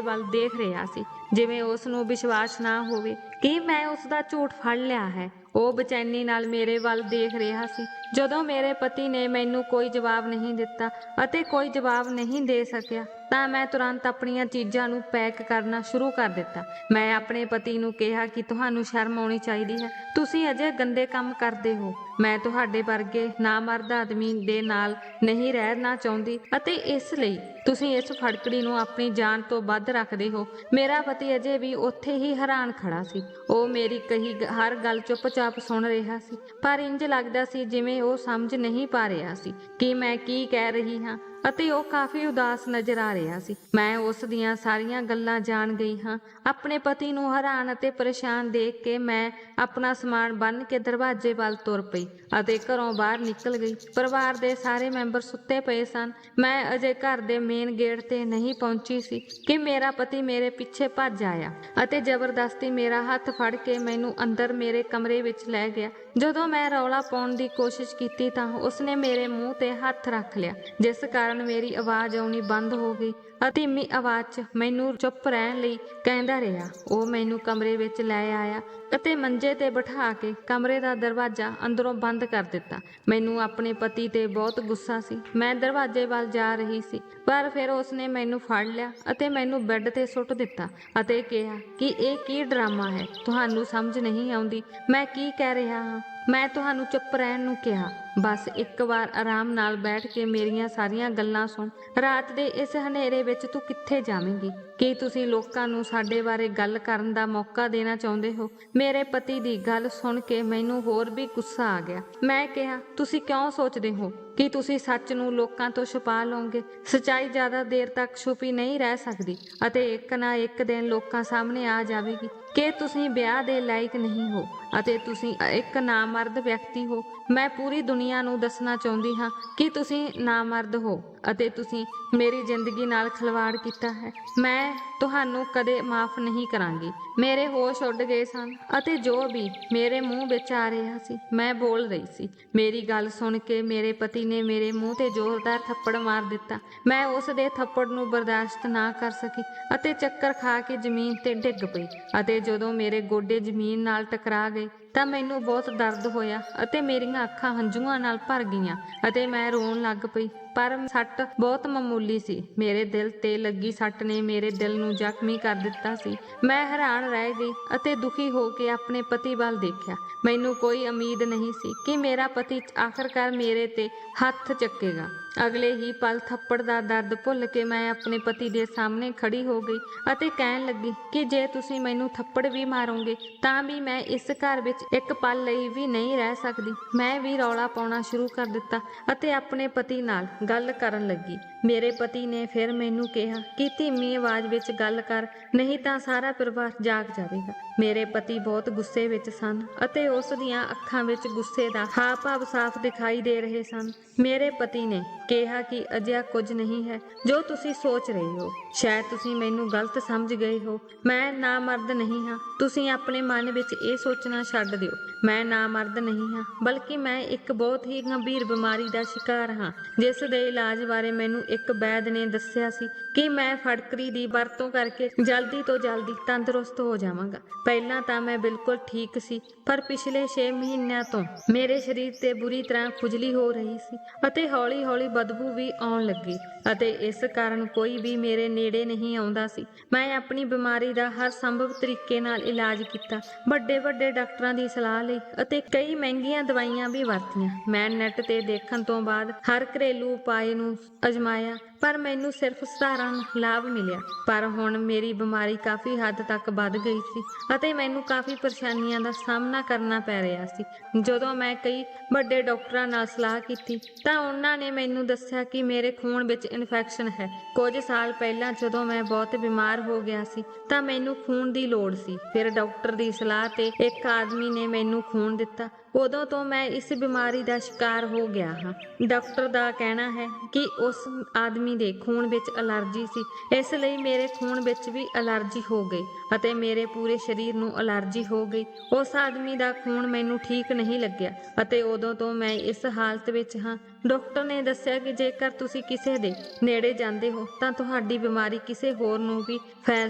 ਵੱਲ ਦੇਖ ਰਿਹਾ ਸੀ, ਜਿਵੇਂ ਉਸ ਨੂੰ ਵਿਸ਼ਵਾਸ ਨਾ ਹੋਵੇ ਕਿ ਮੈਂ ਉਸ ਦਾ ਝੂਠ ਫੜ ਲਿਆ ਹੈ। ਉਹ ਬੇਚੈਨੀ ਨਾਲ ਮੇਰੇ ਵੱਲ ਦੇਖ ਰਿਹਾ ਸੀ। ਜਦੋਂ ਮੇਰੇ ਪਤੀ ਨੇ ਮੈਨੂੰ ਕੋਈ ਜਵਾਬ ਨਹੀਂ ਦਿੱਤਾ ਅਤੇ ਕੋਈ ਜਵਾਬ ਨਹੀਂ ਦੇ ਸਕਿਆ ਤਾਂ ਮੈਂ ਤੁਰੰਤ ਆਪਣੀਆਂ ਚੀਜ਼ਾਂ ਨੂੰ ਪੈਕ ਕਰਨਾ ਸ਼ੁਰੂ ਕਰ ਦਿੱਤਾ। ਮੈਂ ਆਪਣੇ ਪਤੀ ਨੂੰ ਕਿਹਾ ਕਿ ਤੁਹਾਨੂੰ ਸ਼ਰਮ ਆਉਣੀ ਚਾਹੀਦੀ ਹੈ, ਤੁਸੀਂ ਅਜੇ ਗੰਦੇ ਕੰਮ ਕਰਦੇ ਹੋ। ਮੈਂ ਤੁਹਾਡੇ ਵਰਗੇ ਨਾਮਰਦ ਆਦਮੀ ਦੇ ਨਾਲ ਨਹੀਂ ਰਹਿਣਾ ਚਾਹੁੰਦੀ ਅਤੇ ਇਸ ਲਈ ਤੁਸੀਂ ਇਸ ਫੜਕੜੀ ਨੂੰ ਆਪਣੀ ਜਾਨ ਤੋਂ ਵੱਧ ਰੱਖਦੇ ਹੋ। ਮੇਰਾ ਪਤੀ ਅਜੇ ਵੀ ਉੱਥੇ ਹੀ ਹੈਰਾਨ ਖੜਾ ਸੀ। ਉਹ ਮੇਰੀ ਕਹੀ ਹਰ ਗੱਲ ਚੁੱਪਚਾਪ ਸੁਣ ਰਿਹਾ ਸੀ, ਪਰ ਇੰਜ ਲੱਗਦਾ ਸੀ ਜਿਵੇਂ ਉਹ ਸਮਝ ਨਹੀਂ ਪਾ ਰਿਹਾ ਸੀ ਕਿ ਮੈਂ ਕੀ ਕਹਿ ਰਹੀ ਹਾਂ ਅਤੇ ਉਹ ਕਾਫੀ ਉਦਾਸ ਨਜ਼ਰ ਆ ਰਿਹਾ ਸੀ। ਮੈਂ ਉਸ ਦੀਆਂ ਸਾਰੀਆਂ ਗੱਲਾਂ ਜਾਣ ਗਈ ਹਾਂ। ਆਪਣੇ ਪਤੀ ਨੂੰ ਹੈਰਾਨ ਅਤੇ ਪਰੇਸ਼ਾਨ ਦੇਖ ਕੇ ਮੈਂ ਆਪਣਾ ਸਮਾਨ ਬੰਨ੍ਹ ਕੇ ਦਰਵਾਜ਼ੇ ਵੱਲ ਤੁਰ ਪਈ ਅਤੇ ਘਰੋਂ ਬਾਹਰ ਨਿਕਲ ਗਈ। ਪਰਿਵਾਰ ਦੇ ਸਾਰੇ ਮੈਂਬਰ ਸੁੱਤੇ ਪਏ ਸਨ। ਮੈਂ ਅਜੇ ਘਰ ਦੇ ਮੇਨ ਗੇਟ ਤੇ ਨਹੀਂ ਪਹੁੰਚੀ ਸੀ ਕਿ ਮੇਰਾ ਪਤੀ ਮੇਰੇ ਪਿੱਛੇ ਭੱਜ ਆਇਆ ਅਤੇ ਜ਼ਬਰਦਸਤੀ ਮੇਰਾ ਹੱਥ ਫੜ ਕੇ ਮੈਨੂੰ ਅੰਦਰ ਮੇਰੇ ਕਮਰੇ ਵਿੱਚ ਲੈ ਗਿਆ। ਜਦੋਂ ਮੈਂ ਰੌਲਾ ਪਾਉਣ ਦੀ ਕੋਸ਼ਿਸ਼ ਕੀਤੀ ਤਾਂ ਉਸਨੇ ਮੇਰੇ ਮੂੰਹ ਤੇ ਹੱਥ ਰੱਖ ਲਿਆ, ਜਿਸ ਕਾਰਨ ਮੇਰੀ ਆਵਾਜ਼ ਆਉਣੀ ਬੰਦ ਹੋ ਗਈ ਅਤੇ ਧੀਮੀ ਆਵਾਜ਼ 'ਚ ਮੈਨੂੰ ਚੁੱਪ ਰਹਿਣ ਲਈ ਕਹਿੰਦਾ ਰਿਹਾ। ਉਹ ਮੈਨੂੰ ਕਮਰੇ ਵਿੱਚ ਲੈ ਆਇਆ ਅਤੇ ਮੰਜੇ ਤੇ ਬਿਠਾ ਕੇ ਕਮਰੇ ਦਾ ਦਰਵਾਜ਼ਾ ਅੰਦਰੋਂ ਬੰਦ ਕਰ ਦਿੱਤਾ। ਮੈਨੂੰ ਆਪਣੇ ਪਤੀ ਤੇ ਬਹੁਤ ਗੁੱਸਾ ਸੀ। ਮੈਂ ਦਰਵਾਜ਼ੇ ਵੱਲ ਜਾ ਰਹੀ ਸੀ, ਪਰ ਫਿਰ ਉਸਨੇ ਮੈਨੂੰ ਫੜ ਲਿਆ ਅਤੇ ਮੈਨੂੰ ਬੈੱਡ ਤੇ ਸੁੱਟ ਦਿੱਤਾ ਅਤੇ ਕਿਹਾ ਕਿ ਇਹ ਕੀ ਡਰਾਮਾ ਹੈ, ਤੁਹਾਨੂੰ ਸਮਝ ਨਹੀਂ ਆਉਂਦੀ ਮੈਂ ਕੀ ਕਹਿ ਰਿਹਾ ਹਾਂ। ਮੈਂ ਤੁਹਾਨੂੰ ਚੁੱਪ ਰਹਿਣ ਨੂੰ ਕਿਹਾ, ਬਸ ਇੱਕ ਵਾਰ ਆਰਾਮ ਨਾਲ ਬੈਠ ਕੇ ਮੇਰੀਆਂ ਸਾਰੀਆਂ ਗੱਲਾਂ ਸੁਣ। ਰਾਤ ਦੇ ਇਸ ਹਨੇਰੇ ਵਿੱਚ ਤੂੰ ਕਿੱਥੇ ਜਾਵੇਂਗੀ? ਕੀ ਤੁਸੀਂ ਲੋਕਾਂ ਨੂੰ ਸਾਡੇ ਬਾਰੇ ਗੱਲ ਕਰਨ ਦਾ ਮੌਕਾ ਦੇਣਾ ਚਾਹੁੰਦੇ ਹੋ? ਮੇਰੇ ਪਤੀ ਦੀ ਗੱਲ ਸੁਣ ਕੇ ਮੈਨੂੰ ਹੋਰ ਵੀ ਗੁੱਸਾ ਆ ਗਿਆ। ਮੈਂ ਕਿਹਾ, ਤੁਸੀਂ ਕਿਉਂ ਸੋਚਦੇ ਹੋ ਕਿ ਤੁਸੀਂ ਸੱਚ ਨੂੰ ਲੋਕਾਂ ਤੋਂ ਛੁਪਾ ਲਓਗੇ? ਸੱਚਾਈ ਜ਼ਿਆਦਾ ਦੇਰ ਤੱਕ ਛੁਪੀ ਨਹੀਂ ਰਹਿ ਸਕਦੀ ਅਤੇ ਇੱਕ ਨਾ ਇੱਕ ਦਿਨ ਲੋਕਾਂ ਸਾਹਮਣੇ ਆ ਜਾਵੇਗੀ ਕਿ ਤੁਸੀਂ ਵਿਆਹ ਦੇ ਲਾਇਕ ਨਹੀਂ ਹੋ ਅਤੇ ਤੁਸੀਂ ਇੱਕ ਨਾਮਰਦ ਵਿਅਕਤੀ ਹੋ। ਮੈਂ ਪੂਰੀ ਦੁਨੀਆ ਨੂੰ ਦੱਸਣਾ ਚਾਹੁੰਦੀ ਹਾਂ ਕਿ ਤੁਸੀਂ ਨਾਮਰਦ ਹੋ ਅਤੇ ਤੁਸੀਂ ਮੇਰੀ ਜ਼ਿੰਦਗੀ ਨਾਲ ਖਿਲਵਾੜ ਕੀਤਾ ਹੈ। ਮੈਂ ਤੁਹਾਨੂੰ ਕਦੇ ਮਾਫ਼ ਨਹੀਂ ਕਰਾਂਗੀ। ਮੇਰੇ ਹੋਸ਼ ਉੱਡ ਗਏ ਸਨ ਅਤੇ ਜੋ ਵੀ ਮੇਰੇ ਮੂੰਹ ਵਿੱਚ ਆ ਰਿਹਾ ਸੀ ਮੈਂ ਬੋਲ ਰਹੀ ਸੀ। ਮੇਰੀ ਗੱਲ ਸੁਣ ਕੇ ਮੇਰੇ ਪਤੀ ਨੇ ਮੇਰੇ ਮੂੰਹ ਤੇ ਜ਼ੋਰਦਾਰ ਥੱਪੜ ਮਾਰ ਦਿੱਤਾ। ਮੈਂ ਉਸ ਦੇ ਥੱਪੜ ਨੂੰ ਬਰਦਾਸ਼ਤ ਨਾ ਕਰ ਸਕੀ ਅਤੇ ਚੱਕਰ ਖਾ ਕੇ ਜ਼ਮੀਨ ਤੇ ਡਿੱਗ ਪਈ ਅਤੇ ਜਦੋਂ ਮੇਰੇ ਗੋਡੇ ਜ਼ਮੀਨ ਨਾਲ ਟਕਰਾ ਗਏ ਤਾਂ ਮੈਨੂੰ ਬਹੁਤ ਦਰਦ ਹੋਇਆ ਅਤੇ ਮੇਰੀਆਂ ਅੱਖਾਂ ਹੰਝੂਆਂ ਨਾਲ ਭਰ ਗਈਆਂ ਅਤੇ ਮੈਂ ਰੋਣ ਲੱਗ ਪਈ। ਪਰ ਸੱਟ ਬਹੁਤ ਮਾਮੂਲੀ ਸੀ। ਮੇਰੇ ਦਿਲ ਤੇ ਲੱਗੀ ਸੱਟ ਨੇ ਮੇਰੇ ਦਿਲ ਨੂੰ ਜ਼ਖਮੀ ਕਰ ਦਿੱਤਾ ਸੀ। ਮੈਂ ਹੈਰਾਨ ਰਹਿ ਗਈ ਅਤੇ ਦੁਖੀ ਹੋ ਕੇ ਆਪਣੇ ਪਤੀ ਵੱਲ ਦੇਖਿਆ। ਮੈਨੂੰ ਕੋਈ ਉਮੀਦ ਨਹੀਂ ਸੀ ਕਿ ਮੇਰਾ ਪਤੀ ਆਖਰਕਾਰ ਮੇਰੇ ਤੇ ਹੱਥ ਚੱਕੇਗਾ। ਅਗਲੇ ਹੀ ਪਲ ਥੱਪੜ ਦਾ ਦਰਦ ਭੁੱਲ ਕੇ ਮੈਂ ਆਪਣੇ ਪਤੀ ਦੇ ਸਾਹਮਣੇ ਖੜੀ ਹੋ ਗਈ ਅਤੇ ਕਹਿਣ ਲੱਗੀ ਕਿ ਜੇ ਤੁਸੀਂ ਮੈਨੂੰ ਥੱਪੜ ਵੀ ਮਾਰੋਗੇ ਤਾਂ ਵੀ ਮੈਂ ਇਸ ਘਰ ਵਿੱਚ ਇੱਕ ਪਲ ਲਈ ਵੀ ਨਹੀਂ ਰਹਿ ਸਕਦੀ। ਮੈਂ ਵੀ ਰੌਲਾ ਪਾਉਣਾ ਸ਼ੁਰੂ ਕਰ ਦਿੱਤਾ ਅਤੇ ਆਪਣੇ ਪਤੀ ਨਾਲ ਗੱਲ ਕਰਨ ਲੱਗੀ। ਮੇਰੇ ਪਤੀ ਨੇ ਫਿਰ ਮੈਨੂੰ ਕਿਹਾ ਕਿ ਧੀਮੀ ਆਵਾਜ਼ ਵਿੱਚ ਗੱਲ ਕਰ, ਨਹੀਂ ਤਾਂ ਸਾਰਾ ਪਰਿਵਾਰ ਜਾਗ ਜਾਵੇਗਾ। ਮੇਰੇ ਪਤੀ ਬਹੁਤ ਗੁੱਸੇ ਵਿੱਚ ਸਨ ਅਤੇ ਉਸ ਦੀਆਂ ਅੱਖਾਂ ਵਿੱਚ ਗੁੱਸੇ ਦਾ ਹਾਵ-ਭਾਵ ਸਾਫ਼ ਦਿਖਾਈ ਦੇ ਰਹੇ ਸਨ। ਮੇਰੇ ਪਤੀ ਨੇ ਕਿਹਾ ਕਿ ਅਜਿਹਾ ਕੁਝ ਨਹੀਂ ਹੈ ਜੋ ਤੁਸੀਂ ਸੋਚ ਰਹੇ ਹੋ। ਸ਼ਾਇਦ ਤੁਸੀਂ ਮੈਨੂੰ ਗਲਤ ਸਮਝ ਗਏ ਹੋ। ਮੈਂ ਨਾਮਰਦ ਨਹੀਂ ਹਾਂ। ਤੁਸੀਂ ਆਪਣੇ ਮਨ ਵਿੱਚ ਇਹ ਸੋਚਣਾ ਛੱਡ ਦਿਓ। ਮੈਂ ਨਾਮਰਦ ਨਹੀਂ ਹਾਂ, ਬਲਕਿ ਮੈਂ ਇੱਕ ਬਹੁਤ ਹੀ ਗੰਭੀਰ ਬਿਮਾਰੀ ਦਾ ਸ਼ਿਕਾਰ ਹਾਂ, ਜਿਸ ਦੇ ਇਲਾਜ ਬਾਰੇ ਮੈਨੂੰ ਇੱਕ ਵੈਦ ਨੇ ਦੱਸਿਆ ਸੀ ਕਿ ਮੈਂ ਫਟਕੜੀ ਦੀ ਵਰਤੋਂ ਕਰਕੇ ਜਲਦੀ ਤੋਂ ਜਲਦੀ ਤੰਦਰੁਸਤ ਹੋ ਜਾਵਾਂਗਾ। ਪਹਿਲਾਂ ਤਾਂ ਮੈਂ ਬਿਲਕੁਲ ਠੀਕ ਸੀ, ਪਰ ਪਿਛਲੇ 6 ਮਹੀਨਿਆਂ ਤੋਂ ਮੇਰੇ ਸਰੀਰ ਤੇ ਬੁਰੀ ਤਰ੍ਹਾਂ ਖੁਜਲੀ ਹੋ ਰਹੀ ਸੀ ਅਤੇ ਹੌਲੀ-ਹੌਲੀ ਬਦਬੂ ਵੀ ਆਉਣ ਲੱਗੀ ਅਤੇ ਇਸ ਕਾਰਨ ਕੋਈ ਵੀ ਮੇਰੇ ਨੇੜੇ ਨਹੀਂ ਆਉਂਦਾ ਸੀ। ਮੈਂ ਆਪਣੀ ਬਿਮਾਰੀ ਦਾ ਹਰ ਸੰਭਵ ਤਰੀਕੇ ਨਾਲ ਇਲਾਜ ਕੀਤਾ, ਵੱਡੇ-ਵੱਡੇ ਡਾਕਟਰਾਂ ਦੀ ਸਲਾਹ ਲਈ ਅਤੇ ਕਈ ਮਹਿੰਗੀਆਂ ਦਵਾਈਆਂ ਵੀ ਵਰਤੀਆਂ। ਮੈਂ ਨੈਟ ਤੇ ਦੇਖਣ ਤੋਂ ਬਾਅਦ ਹਰ ਘਰੇਲੂ ਉਪਾਅ ਨੂੰ ਅਜਮਾਇਆ, ਪਰ ਮੈਨੂੰ ਸਿਰਫ ਸਧਾਰਨ ਲਾਭ ਮਿਲਿਆ। ਪਰ ਹੁਣ ਮੇਰੀ ਬਿਮਾਰੀ ਕਾਫੀ ਹੱਦ ਤੱਕ ਵੱਧ ਗਈ ਸੀ ਅਤੇ ਮੈਨੂੰ ਕਾਫੀ ਪਰੇਸ਼ਾਨੀਆਂ ਦਾ ਸਾਹਮਣਾ ਕਰਨਾ ਪੈ ਰਿਹਾ ਸੀ। ਜਦੋਂ ਮੈਂ ਕਈ ਵੱਡੇ ਡਾਕਟਰਾਂ ਨਾਲ ਸਲਾਹ ਕੀਤੀ ਤਾਂ ਉਹਨਾਂ ਨੇ ਮੈਨੂੰ ਦੱਸਿਆ ਕਿ ਮੇਰੇ ਖੂਨ ਵਿੱਚ ਇਨਫੈਕਸ਼ਨ ਹੈ। ਕੁਝ ਸਾਲ ਪਹਿਲਾਂ ਜਦੋਂ ਮੈਂ ਬਹੁਤ ਬਿਮਾਰ ਹੋ ਗਿਆ ਸੀ ਤਾਂ ਮੈਨੂੰ ਖੂਨ ਦੀ ਲੋੜ ਸੀ। ਫਿਰ ਡਾਕਟਰ ਦੀ ਸਲਾਹ ਤੇ ਇੱਕ ਆਦਮੀ ਨੇ ਮੈਨੂੰ ਖੂਨ ਦਿੱਤਾ। ਉਦੋਂ ਤੋਂ ਮੈਂ ਇਸ ਬਿਮਾਰੀ ਦਾ ਸ਼ਿਕਾਰ ਹੋ ਗਿਆ ਹਾਂ। ਡਾਕਟਰ ਦਾ ਕਹਿਣਾ ਹੈ ਕਿ ਉਸ ਆਦਮੀ ਦੇ ਖੂਨ ਵਿੱਚ ਅਲਰਜੀ ਸੀ, ਇਸ ਲਈ ਮੇਰੇ ਖੂਨ ਵਿੱਚ ਵੀ ਅਲਰਜੀ ਹੋ ਗਈ ਅਤੇ ਮੇਰੇ ਪੂਰੇ ਸਰੀਰ ਨੂੰ ਅਲਰਜੀ ਹੋ ਗਈ। ਉਸ ਆਦਮੀ ਦਾ ਖੂਨ ਮੈਨੂੰ ਠੀਕ ਨਹੀਂ ਲੱਗਿਆ ਅਤੇ ਉਦੋਂ ਤੋਂ ਮੈਂ ਇਸ ਹਾਲਤ ਵਿੱਚ ਹਾਂ। ਡਾਕਟਰ ਨੇ ਦੱਸਿਆ ਕਿ ਜੇਕਰ ਤੁਸੀਂ ਕਿਸੇ ਦੇ ਨੇੜੇ ਜਾਂਦੇ ਹੋ ਤਾਂ ਤੁਹਾਡੀ ਬਿਮਾਰੀ ਕਿਸੇ ਹੋਰ ਨੂੰ ਵੀ ਫੈਲ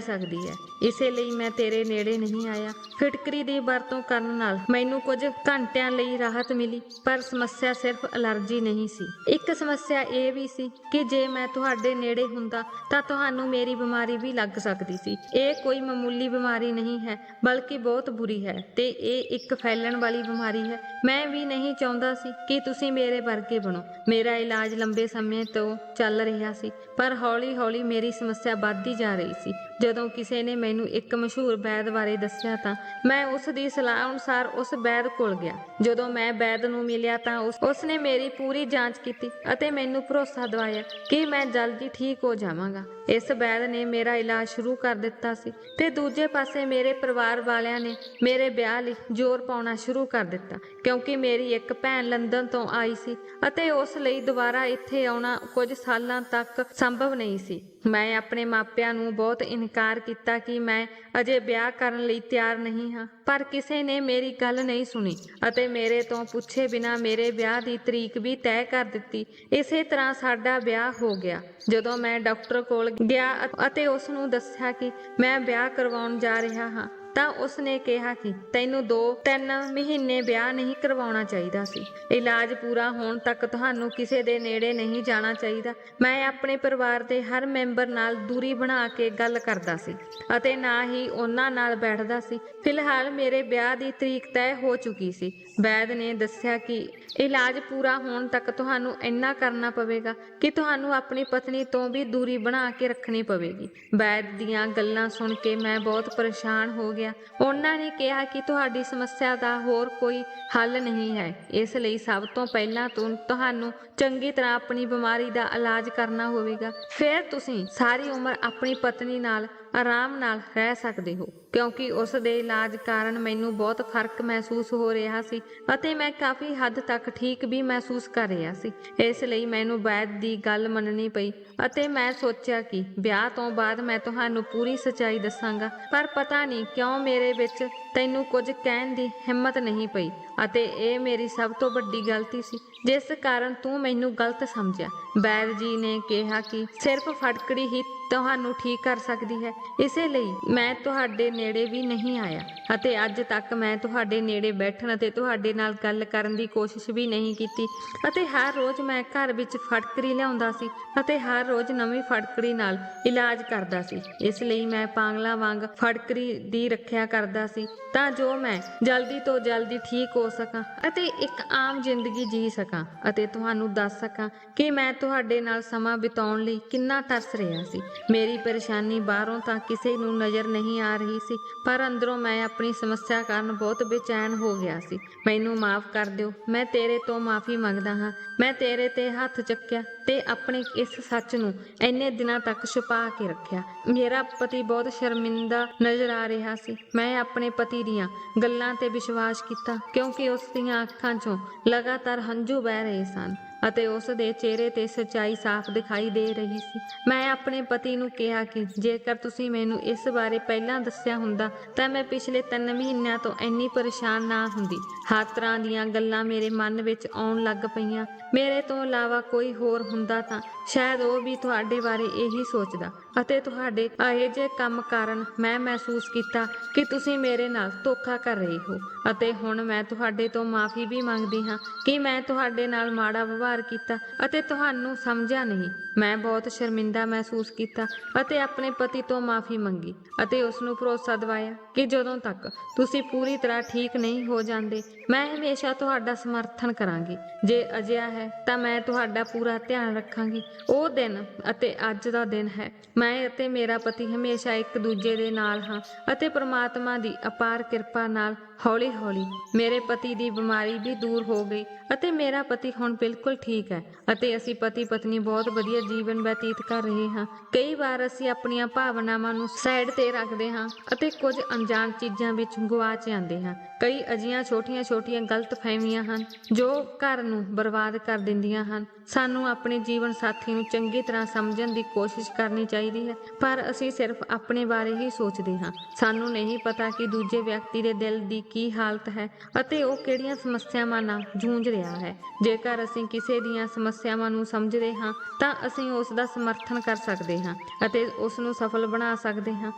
ਸਕਦੀ ਹੈ। ਇਸੇ ਲਈ ਮੈਂ ਤੇਰੇ ਨੇੜੇ ਨਹੀਂ ਆਇਆ। ਫਿਟਕਰੀ ਦੀ ਵਰਤੋਂ ਕਰਨ ਨਾਲ ਮੈਨੂੰ ਕੁਝ ਘੰਟਿਆਂ ਲਈ ਰਾਹਤ ਮਿਲੀ, ਪਰ ਸਮੱਸਿਆ ਸਿਰਫ ਅਲਰਜੀ ਨਹੀਂ ਸੀ। ਇੱਕ ਸਮੱਸਿਆ ਇਹ ਵੀ ਸੀ ਕਿ ਜੇ ਮੈਂ ਤੁਹਾਡੇ ਨੇੜੇ ਹੁੰਦਾ ਤਾਂ ਤੁਹਾਨੂੰ ਮੇਰੀ ਬਿਮਾਰੀ ਵੀ ਲੱਗ ਸਕਦੀ ਸੀ। ਇਹ ਕੋਈ ਮਾਮੂਲੀ ਬਿਮਾਰੀ ਨਹੀਂ ਹੈ, ਬਲਕਿ ਬਹੁਤ ਬੁਰੀ ਹੈ ਤੇ ਇਹ ਇੱਕ ਫੈਲਣ ਵਾਲੀ ਬਿਮਾਰੀ ਹੈ। ਮੈਂ ਵੀ ਨਹੀਂ ਚਾਹੁੰਦਾ ਸੀ ਕਿ ਤੁਸੀਂ ਮੇਰੇ ਵਰਗੇ ਬਣੋ। ਮੇਰਾ ਇਲਾਜ ਲੰਬੇ ਸਮੇਂ ਤੋਂ ਚੱਲ ਰਿਹਾ ਸੀ, ਪਰ ਹੌਲੀ-ਹੌਲੀ ਮੇਰੀ ਸਮੱਸਿਆ ਵੱਧਦੀ ਜਾ ਰਹੀ ਸੀ। ਜਦੋਂ ਕਿਸੇ ਨੇ ਮੈਨੂੰ ਇੱਕ ਮਸ਼ਹੂਰ ਵੈਦ ਬਾਰੇ ਦੱਸਿਆ ਤਾਂ ਮੈਂ ਉਸ ਦੀ ਸਲਾਹ ਅਨੁਸਾਰ ਉਸ ਵੈਦ ਕੋਲ ਗਿਆ। ਜਦੋਂ ਮੈਂ ਵੈਦ ਨੂੰ ਮਿਲਿਆ ਤਾਂ ਉਸਨੇ ਮੇਰੀ ਪੂਰੀ ਜਾਂਚ ਕੀਤੀ ਅਤੇ ਮੈਨੂੰ ਭਰੋਸਾ ਦਿਵਾਇਆ ਕਿ ਮੈਂ ਜਲਦੀ ਠੀਕ ਹੋ ਜਾਵਾਂਗਾ। ਇਸ ਵੈਦ ਨੇ ਮੇਰਾ ਇਲਾਜ ਸ਼ੁਰੂ ਕਰ ਦਿੱਤਾ ਸੀ ਤੇ ਦੂਜੇ ਪਾਸੇ ਮੇਰੇ ਪਰਿਵਾਰ ਵਾਲਿਆਂ ਨੇ ਮੇਰੇ ਵਿਆਹ ਲਈ ਜ਼ੋਰ ਪਾਉਣਾ ਸ਼ੁਰੂ ਕਰ ਦਿੱਤਾ, ਕਿਉਂਕਿ ਮੇਰੀ ਇੱਕ ਭੈਣ ਲੰਦਨ ਤੋਂ ਆਈ ਸੀ ਅਤੇ ਉਸ ਲਈ ਦੁਬਾਰਾ ਇੱਥੇ ਆਉਣਾ ਕੁਝ ਸਾਲਾਂ ਤੱਕ ਸੰਭਵ ਨਹੀਂ ਸੀ। ਮੈਂ ਆਪਣੇ ਮਾਪਿਆਂ ਨੂੰ ਬਹੁਤ ਇਨਕਾਰ ਕੀਤਾ ਕਿ ਮੈਂ ਅਜੇ ਵਿਆਹ ਕਰਨ ਲਈ ਤਿਆਰ ਨਹੀਂ ਹਾਂ, ਪਰ ਕਿਸੇ ਨੇ ਮੇਰੀ ਗੱਲ ਨਹੀਂ ਸੁਣੀ ਅਤੇ ਮੇਰੇ ਤੋਂ ਪੁੱਛੇ ਬਿਨਾਂ ਮੇਰੇ ਵਿਆਹ ਦੀ ਤਰੀਕ ਵੀ ਤੈਅ ਕਰ ਦਿੱਤੀ। ਇਸੇ ਤਰ੍ਹਾਂ ਸਾਡਾ ਵਿਆਹ ਹੋ ਗਿਆ। ਜਦੋਂ ਮੈਂ ਡਾਕਟਰ ਕੋਲ ਗਿਆ ਅਤੇ ਉਸ ਨੂੰ ਦੱਸਿਆ ਕਿ ਮੈਂ ਵਿਆਹ ਕਰਵਾਉਣ ਜਾ ਰਿਹਾ ਹਾਂ ਤਾਂ ਉਸਨੇ ਕਿਹਾ ਕਿ ਤੈਨੂੰ 2-3 ਮਹੀਨੇ ਵਿਆਹ ਨਹੀਂ ਕਰਵਾਉਣਾ ਚਾਹੀਦਾ ਸੀ। ਇਲਾਜ ਪੂਰਾ ਹੋਣ ਤੱਕ ਤੁਹਾਨੂੰ ਕਿਸੇ ਦੇ ਨੇੜੇ ਨਹੀਂ ਜਾਣਾ ਚਾਹੀਦਾ। ਮੈਂ ਆਪਣੇ ਪਰਿਵਾਰ ਦੇ ਹਰ ਮੈਂਬਰ ਨਾਲ ਦੂਰੀ ਬਣਾ ਕੇ ਗੱਲ ਕਰਦਾ ਸੀ ਅਤੇ ਨਾ ਹੀ ਉਹਨਾਂ ਨਾਲ ਬੈਠਦਾ ਸੀ। ਫਿਲਹਾਲ ਮੇਰੇ ਵਿਆਹ ਦੀ ਤਰੀਕ ਤੈਅ ਹੋ ਚੁੱਕੀ ਸੀ। ਵੈਦ ਨੇ ਦੱਸਿਆ ਕਿ ਇਲਾਜ ਪੂਰਾ ਹੋਣ ਤੱਕ ਤੁਹਾਨੂੰ ਇੰਨਾ ਕਰਨਾ ਪਵੇਗਾ ਕਿ ਤੁਹਾਨੂੰ ਆਪਣੀ ਪਤਨੀ ਤੋਂ ਵੀ ਦੂਰੀ ਬਣਾ ਕੇ ਰੱਖਣੀ ਪਵੇਗੀ। ਵੈਦ ਦੀਆਂ ਗੱਲਾਂ ਸੁਣ ਕੇ ਮੈਂ ਬਹੁਤ ਪਰੇਸ਼ਾਨ ਹੋ ਗਿਆ। ਉਹਨਾਂ ਨੇ ਕਿਹਾ ਕਿ ਤੁਹਾਡੀ ਸਮੱਸਿਆ ਦਾ ਹੋਰ ਕੋਈ ਹੱਲ ਨਹੀਂ ਹੈ, ਇਸ ਲਈ ਸਭ ਤੋਂ ਪਹਿਲਾਂ ਤੁਹਾਨੂੰ ਚੰਗੀ ਤਰ੍ਹਾਂ ਆਪਣੀ ਬਿਮਾਰੀ ਦਾ ਇਲਾਜ ਕਰਨਾ ਹੋਵੇਗਾ। ਫਿਰ ਤੁਸੀਂ ਸਾਰੀ ਉਮਰ ਆਪਣੀ ਪਤਨੀ ਨਾਲ ਆਰਾਮ ਨਾਲ ਰਹਿ ਸਕਦੇ ਹੋ। ਕਿਉਂਕਿ ਉਸ ਦੇ ਇਲਾਜ ਕਾਰਨ ਮੈਨੂੰ ਬਹੁਤ ਫਰਕ ਮਹਿਸੂਸ ਹੋ ਰਿਹਾ ਸੀ ਅਤੇ ਮੈਂ ਕਾਫੀ ਹੱਦ ਤੱਕ ਠੀਕ ਵੀ ਮਹਿਸੂਸ ਕਰ ਰਿਹਾ ਸੀ। ਇਸ ਲਈ ਮੈਨੂੰ ਵੈਦ ਦੀ ਗੱਲ ਮੰਨਣੀ ਪਈ ਅਤੇ ਮੈਂ ਸੋਚਿਆ ਕਿ ਵਿਆਹ ਤੋਂ ਬਾਅਦ ਮੈਂ ਤੁਹਾਨੂੰ ਪੂਰੀ ਸੱਚਾਈ ਦੱਸਾਂਗਾ। ਪਰ ਪਤਾ ਨਹੀਂ ਕਿਉਂ ਮੇਰੇ ਵਿੱਚ ਤੈਨੂੰ ਕੁਝ ਕਹਿਣ ਦੀ ਹਿੰਮਤ ਨਹੀਂ ਪਈ ਅਤੇ ਇਹ ਮੇਰੀ ਸਭ ਤੋਂ ਵੱਡੀ ਗਲਤੀ ਸੀ, ਜਿਸ ਕਾਰਨ ਤੂੰ ਮੈਨੂੰ ਗਲਤ ਸਮਝਿਆ। ਵੈਦ ਜੀ ਨੇ ਕਿਹਾ ਕਿ ਸਿਰਫ ਫਟਕੜੀ ਹੀ ਤੁਹਾਨੂੰ ਠੀਕ ਕਰ ਸਕਦੀ ਹੈ, ਇਸੇ ਲਈ ਮੈਂ ਤੁਹਾਡੇ ਨੇੜੇ ਵੀ ਨਹੀਂ ਆਇਆ ਅਤੇ ਅੱਜ ਤੱਕ ਮੈਂ ਤੁਹਾਡੇ ਨੇੜੇ ਬੈਠਣ ਅਤੇ ਤੁਹਾਡੇ ਨਾਲ ਗੱਲ ਕਰਨ ਦੀ ਕੋਸ਼ਿਸ਼ ਵੀ ਨਹੀਂ ਕੀਤੀ। ਅਤੇ ਹਰ ਰੋਜ਼ ਮੈਂ ਘਰ ਵਿੱਚ ਫਟਕੜੀ ਲਿਆਉਂਦਾ ਸੀ ਅਤੇ ਹਰ ਰੋਜ਼ ਨਵੀਂ ਫਟਕੜੀ ਨਾਲ ਇਲਾਜ ਕਰਦਾ ਸੀ। ਇਸ ਲਈ ਮੈਂ ਪਾਗਲਾਂ ਵਾਂਗ ਫਟਕੜੀ ਦੀ ਰੱਖਿਆ ਕਰਦਾ ਸੀ ਤਾਂ ਜੋ ਮੈਂ ਜਲਦੀ ਤੋਂ ਜਲਦੀ ਠੀਕ ਹੋ ਸਕਾਂ ਅਤੇ ਇੱਕ ਆਮ ਜ਼ਿੰਦਗੀ ਜੀ ਸਕਾਂ ਅਤੇ ਤੁਹਾਨੂੰ ਦੱਸ ਸਕਾਂ ਕਿ ਮੈਂ ਤੁਹਾਡੇ ਨਾਲ ਸਮਾਂ ਬਿਤਾਉਣ ਲਈ ਕਿੰਨਾ ਤਰਸ ਰਿਹਾ ਸੀ। ਮੇਰੀ ਪਰੇਸ਼ਾਨੀ ਬਾਹਰੋਂ ਤਾਂ ਕਿਸੇ ਨੂੰ ਨਜ਼ਰ ਨਹੀਂ ਆ ਰਹੀ ਸੀ, ਪਰ ਅੰਦਰੋਂ ਮੈਂ ਆਪਣੀ ਸਮੱਸਿਆ ਕਾਰਨ ਬਹੁਤ ਬੇਚੈਨ ਹੋ ਗਿਆ ਸੀ। ਮੈਨੂੰ ਮਾਫ਼ ਕਰ ਦਿਓ, ਮੈਂ ਤੇਰੇ ਤੋਂ ਮਾਫ਼ੀ ਮੰਗਦਾ ਹਾਂ। ਮੈਂ ਤੇਰੇ ਤੇ ਹੱਥ ਚੱਕਿਆ ਤੇ ਆਪਣੇ ਇਸ ਸੱਚ ਨੂੰ ਇੰਨੇ ਦਿਨਾਂ ਤੱਕ ਛੁਪਾ ਕੇ ਰੱਖਿਆ। ਮੇਰਾ ਪਤੀ ਬਹੁਤ ਸ਼ਰਮਿੰਦਾ ਨਜ਼ਰ ਆ ਰਿਹਾ ਸੀ। ਮੈਂ ਆਪਣੇ ਪਤੀ ਦੀਆਂ ਗੱਲਾਂ ਤੇ ਵਿਸ਼ਵਾਸ ਕੀਤਾ ਕਿਉਂਕਿ ਉਸ ਦੀਆਂ ਅੱਖਾਂ 'ਚੋਂ ਲਗਾਤਾਰ ਹੰਝੂ ਵਹਿ ਰਹੇ ਸਨ ਅਤੇ ਉਸ ਦੇ ਚਿਹਰੇ ਤੇ ਸੱਚਾਈ ਸਾਫ਼ ਦਿਖਾਈ ਦੇ ਰਹੀ ਸੀ। ਮੈਂ ਆਪਣੇ ਪਤੀ ਨੂੰ ਕਿਹਾ ਕਿ ਜੇਕਰ ਤੁਸੀਂ ਮੈਨੂੰ ਇਸ ਬਾਰੇ ਪਹਿਲਾਂ ਦੱਸਿਆ ਹੁੰਦਾ ਤਾਂ ਮੈਂ ਪਿਛਲੇ 3 ਮਹੀਨਿਆਂ ਤੋਂ ਇੰਨੀ ਪਰੇਸ਼ਾਨ ਨਾ ਹੁੰਦੀ। ਹਰ ਤਰ੍ਹਾਂ ਦੀਆਂ ਗੱਲਾਂ ਮੇਰੇ ਮਨ ਵਿੱਚ ਆਉਣ ਲੱਗ ਪਈਆਂ। ਮੇਰੇ ਤੋਂ ਇਲਾਵਾ ਕੋਈ ਹੋਰ ਹੁੰਦਾ ਤਾਂ ਸ਼ਾਇਦ ਉਹ ਵੀ ਤੁਹਾਡੇ ਬਾਰੇ ਇਹੀ ਸੋਚਦਾ ਅਤੇ ਤੁਹਾਡੇ ਇਹੋ ਜਿਹੇ ਕੰਮ ਕਾਰਨ ਮੈਂ ਮਹਿਸੂਸ ਕੀਤਾ ਕਿ ਤੁਸੀਂ ਮੇਰੇ ਨਾਲ ਧੋਖਾ ਕਰ ਰਹੇ ਹੋ ਅਤੇ ਹੁਣ ਮੈਂ ਤੁਹਾਡੇ ਤੋਂ ਮਾਫੀ ਵੀ ਮੰਗਦੀ ਹਾਂ ਕਿ ਮੈਂ ਤੁਹਾਡੇ ਨਾਲ ਮਾੜਾ ਵਿਵਹਾਰ ਕੀਤਾ ਅਤੇ ਤੁਹਾਨੂੰ ਸਮਝਿਆ ਨਹੀਂ। ਮੈਂ ਬਹੁਤ ਸ਼ਰਮਿੰਦਾ ਮਹਿਸੂਸ ਕੀਤਾ ਅਤੇ ਆਪਣੇ ਪਤੀ ਤੋਂ ਮਾਫੀ ਮੰਗੀ ਅਤੇ ਉਸ ਨੂੰ ਭਰੋਸਾ ਦਿਵਾਇਆ ਕਿ ਜਦੋਂ ਤੱਕ ਤੁਸੀਂ ਪੂਰੀ ਤਰ੍ਹਾਂ ਠੀਕ ਨਹੀਂ ਹੋ ਜਾਂਦੇ ਮੈਂ ਹਮੇਸ਼ਾ ਤੁਹਾਡਾ ਸਮਰਥਨ ਕਰਾਂਗੀ। ਜੇ ਅਜਿਹਾ ਹੈ ਤਾਂ ਮੈਂ ਤੁਹਾਡਾ ਪੂਰਾ ਧਿਆਨ ਰੱਖਾਂਗੀ। ਉਹ ਦਿਨ ਅਤੇ ਅੱਜ ਦਾ ਦਿਨ ਹੈ। ਮੈਂ ਅਤੇ ਮੇਰਾ ਪਤੀ ਹਮੇਸ਼ਾ ਇੱਕ ਦੂਜੇ ਦੇ ਨਾਲ ਹਾਂ ਅਤੇ ਪ੍ਰਮਾਤਮਾ ਦੀ ਅਪਾਰ ਕਿਰਪਾ ਨਾਲ ਹੌਲੀ-ਹੌਲੀ ਮੇਰੇ ਪਤੀ ਦੀ ਬਿਮਾਰੀ ਵੀ ਦੂਰ ਹੋ ਗਈ ਅਤੇ ਮੇਰਾ ਪਤੀ ਹੁਣ ਬਿਲਕੁਲ ਠੀਕ ਹੈ ਅਤੇ ਅਸੀਂ ਪਤੀ ਪਤਨੀ ਬਹੁਤ ਵਧੀਆ ਜੀਵਨ ਬਤੀਤ ਕਰ ਰਹੇ ਹਾਂ। ਕਈ ਵਾਰ ਅਸੀਂ ਆਪਣੀਆਂ ਭਾਵਨਾਵਾਂ ਨੂੰ ਸਾਈਡ ਤੇ ਰੱਖਦੇ ਹਾਂ ਅਤੇ ਕੁਝ ਅਣਜਾਣ ਚੀਜ਼ਾਂ ਵਿੱਚ ਗੁਆਚ ਜਾਂਦੇ ਹਾਂ। ਕਈ ਅਜਿਹੀਆਂ ਛੋਟੀਆਂ-ਛੋਟੀਆਂ ਗਲਤਫਹਿਮੀਆਂ ਹਨ ਜੋ ਘਰ ਨੂੰ ਬਰਬਾਦ ਕਰ ਦਿੰਦੀਆਂ ਹਨ। ਸਾਨੂੰ ਆਪਣੇ ਜੀਵਨ ਸਾਥੀ ਨੂੰ ਚੰਗੀ ਤਰ੍ਹਾਂ ਸਮਝਣ ਦੀ ਕੋਸ਼ਿਸ਼ ਕਰਨੀ ਚਾਹੀਦੀ ਹੈ ਪਰ ਅਸੀਂ ਸਿਰਫ ਆਪਣੇ ਬਾਰੇ ਹੀ ਸੋਚਦੇ ਹਾਂ। ਸਾਨੂੰ ਨਹੀਂ ਪਤਾ ਕਿ ਦੂਜੇ ਵਿਅਕਤੀ ਦੇ ਦਿਲ ਦੀ ਕੀ ਹਾਲਤ ਹੈ ਅਤੇ ਉਹ ਕਿਹੜੀਆਂ ਸਮੱਸਿਆਵਾਂ ਨਾਲ ਜੂਝ ਰਿਹਾ ਹੈ। ਜੇਕਰ ਅਸੀਂ ਕਿਸੇ ਦੀਆਂ ਸਮੱਸਿਆਵਾਂ ਨੂੰ ਸਮਝਦੇ ਹਾਂ ਤਾਂ ਅਸੀਂ ਉਸ ਦਾ ਸਮਰਥਨ ਕਰ ਸਕਦੇ ਹਾਂ ਅਤੇ ਉਸ ਨੂੰ ਸਫਲ ਬਣਾ ਸਕਦੇ ਹਾਂ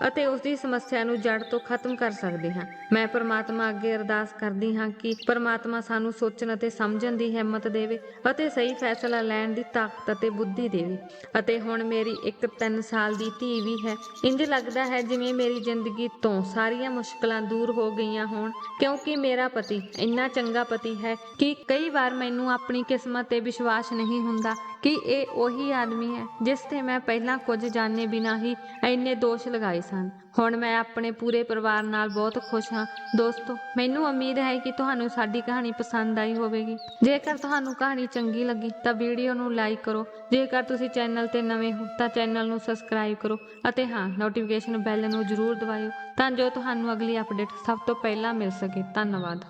ਅਤੇ ਉਸ ਦੀ ਸਮੱਸਿਆ ਨੂੰ ਜੜ ਤੋਂ ਖਤਮ ਕਰ ਸਕਦੇ ਹਾਂ। ਮੈਂ ਪਰਮਾਤਮਾ ਅੱਗੇ ਅਰਦਾਸ ਕਰਦੀ ਹਾਂ ਕਿ ਪਰਮਾਤਮਾ ਸਾਨੂੰ ਸੋਚਣ ਅਤੇ ਸਮਝਣ ਦੀ ਹਿੰਮਤ ਦੇਵੇ ਅਤੇ ਸਹੀ ਫੈਸਲਾ ਲੈਣ ਦੀ ਤਾਕਤ ਅਤੇ ਬੁੱਧੀ ਦੇਵੇ। ਅਤੇ ਹੁਣ ਮੇਰੀ ਇੱਕ 3 ਸਾਲ ਦੀ ਧੀ ਵੀ ਹੈ। ਇੰਜ ਲੱਗਦਾ ਹੈ ਜਿਵੇਂ ਮੇਰੀ ਜ਼ਿੰਦਗੀ ਤੋਂ ਸਾਰੀਆਂ ਮੁਸ਼ਕਲਾਂ ਦੂਰ ਹੋ ਗਈਆਂ ਹੋਣ ਕਿਉਂਕਿ ਮੇਰਾ ਪਤੀ ਇੰਨਾ ਚੰਗਾ ਪਤੀ ਹੈ ਕਿ ਕਈ ਵਾਰ ਮੈਨੂੰ ਆਪਣੀ ਕਿਸਮਤ ਤੇ ਵਿਸ਼ਵਾਸ ਨਹੀਂ ਹੁੰਦਾ ਕਿ ਇਹ ਉਹੀ ਆਦਮੀ ਹੈ ਜਿਸ ਤੇ ਮੈਂ ਪਹਿਲਾਂ ਕੁਝ ਜਾਣੇ ਬਿਨਾਂ ਹੀ ਇੰਨੇ ਦੋਸ਼ ਲਗਾਏ ਸਨ। ਹੁਣ ਮੈਂ ਆਪਣੇ ਪੂਰੇ ਪਰਿਵਾਰ ਨਾਲ ਬਹੁਤ ਖੁਸ਼ ਹਾਂ। ਦੋਸਤੋ, ਮੈਨੂੰ ਉਮੀਦ ਹੈ ਕਿ ਤੁਹਾਨੂੰ ਸਾਡੀ ਕਹਾਣੀ ਪਸੰਦ ਆਈ ਹੋਵੇਗੀ। ਜੇਕਰ ਤੁਹਾਨੂੰ ਕਹਾਣੀ ਚੰਗੀ ਲੱਗੀ ਤਾਂ ਵੀਡੀਓ ਨੂੰ ਲਾਈਕ ਕਰੋ। ਜੇਕਰ ਤੁਸੀਂ ਚੈਨਲ ਤੇ ਨਵੇਂ ਹੋ ਤਾਂ ਚੈਨਲ ਨੂੰ ਸਬਸਕ੍ਰਾਈਬ ਕਰੋ ਅਤੇ ਹਾਂ, ਨੋਟੀਫਿਕੇਸ਼ਨ ਬੈਲ ਨੂੰ ਜ਼ਰੂਰ ਦਬਾਇਓ ਤਾਂ ਜੋ ਤੁਹਾਨੂੰ ਅਗਲੀ ਅਪਡੇਟ ਸਭ ਤੋਂ ਪਹਿਲਾਂ ਮਿਲ ਸਕੇ। ਧੰਨਵਾਦ।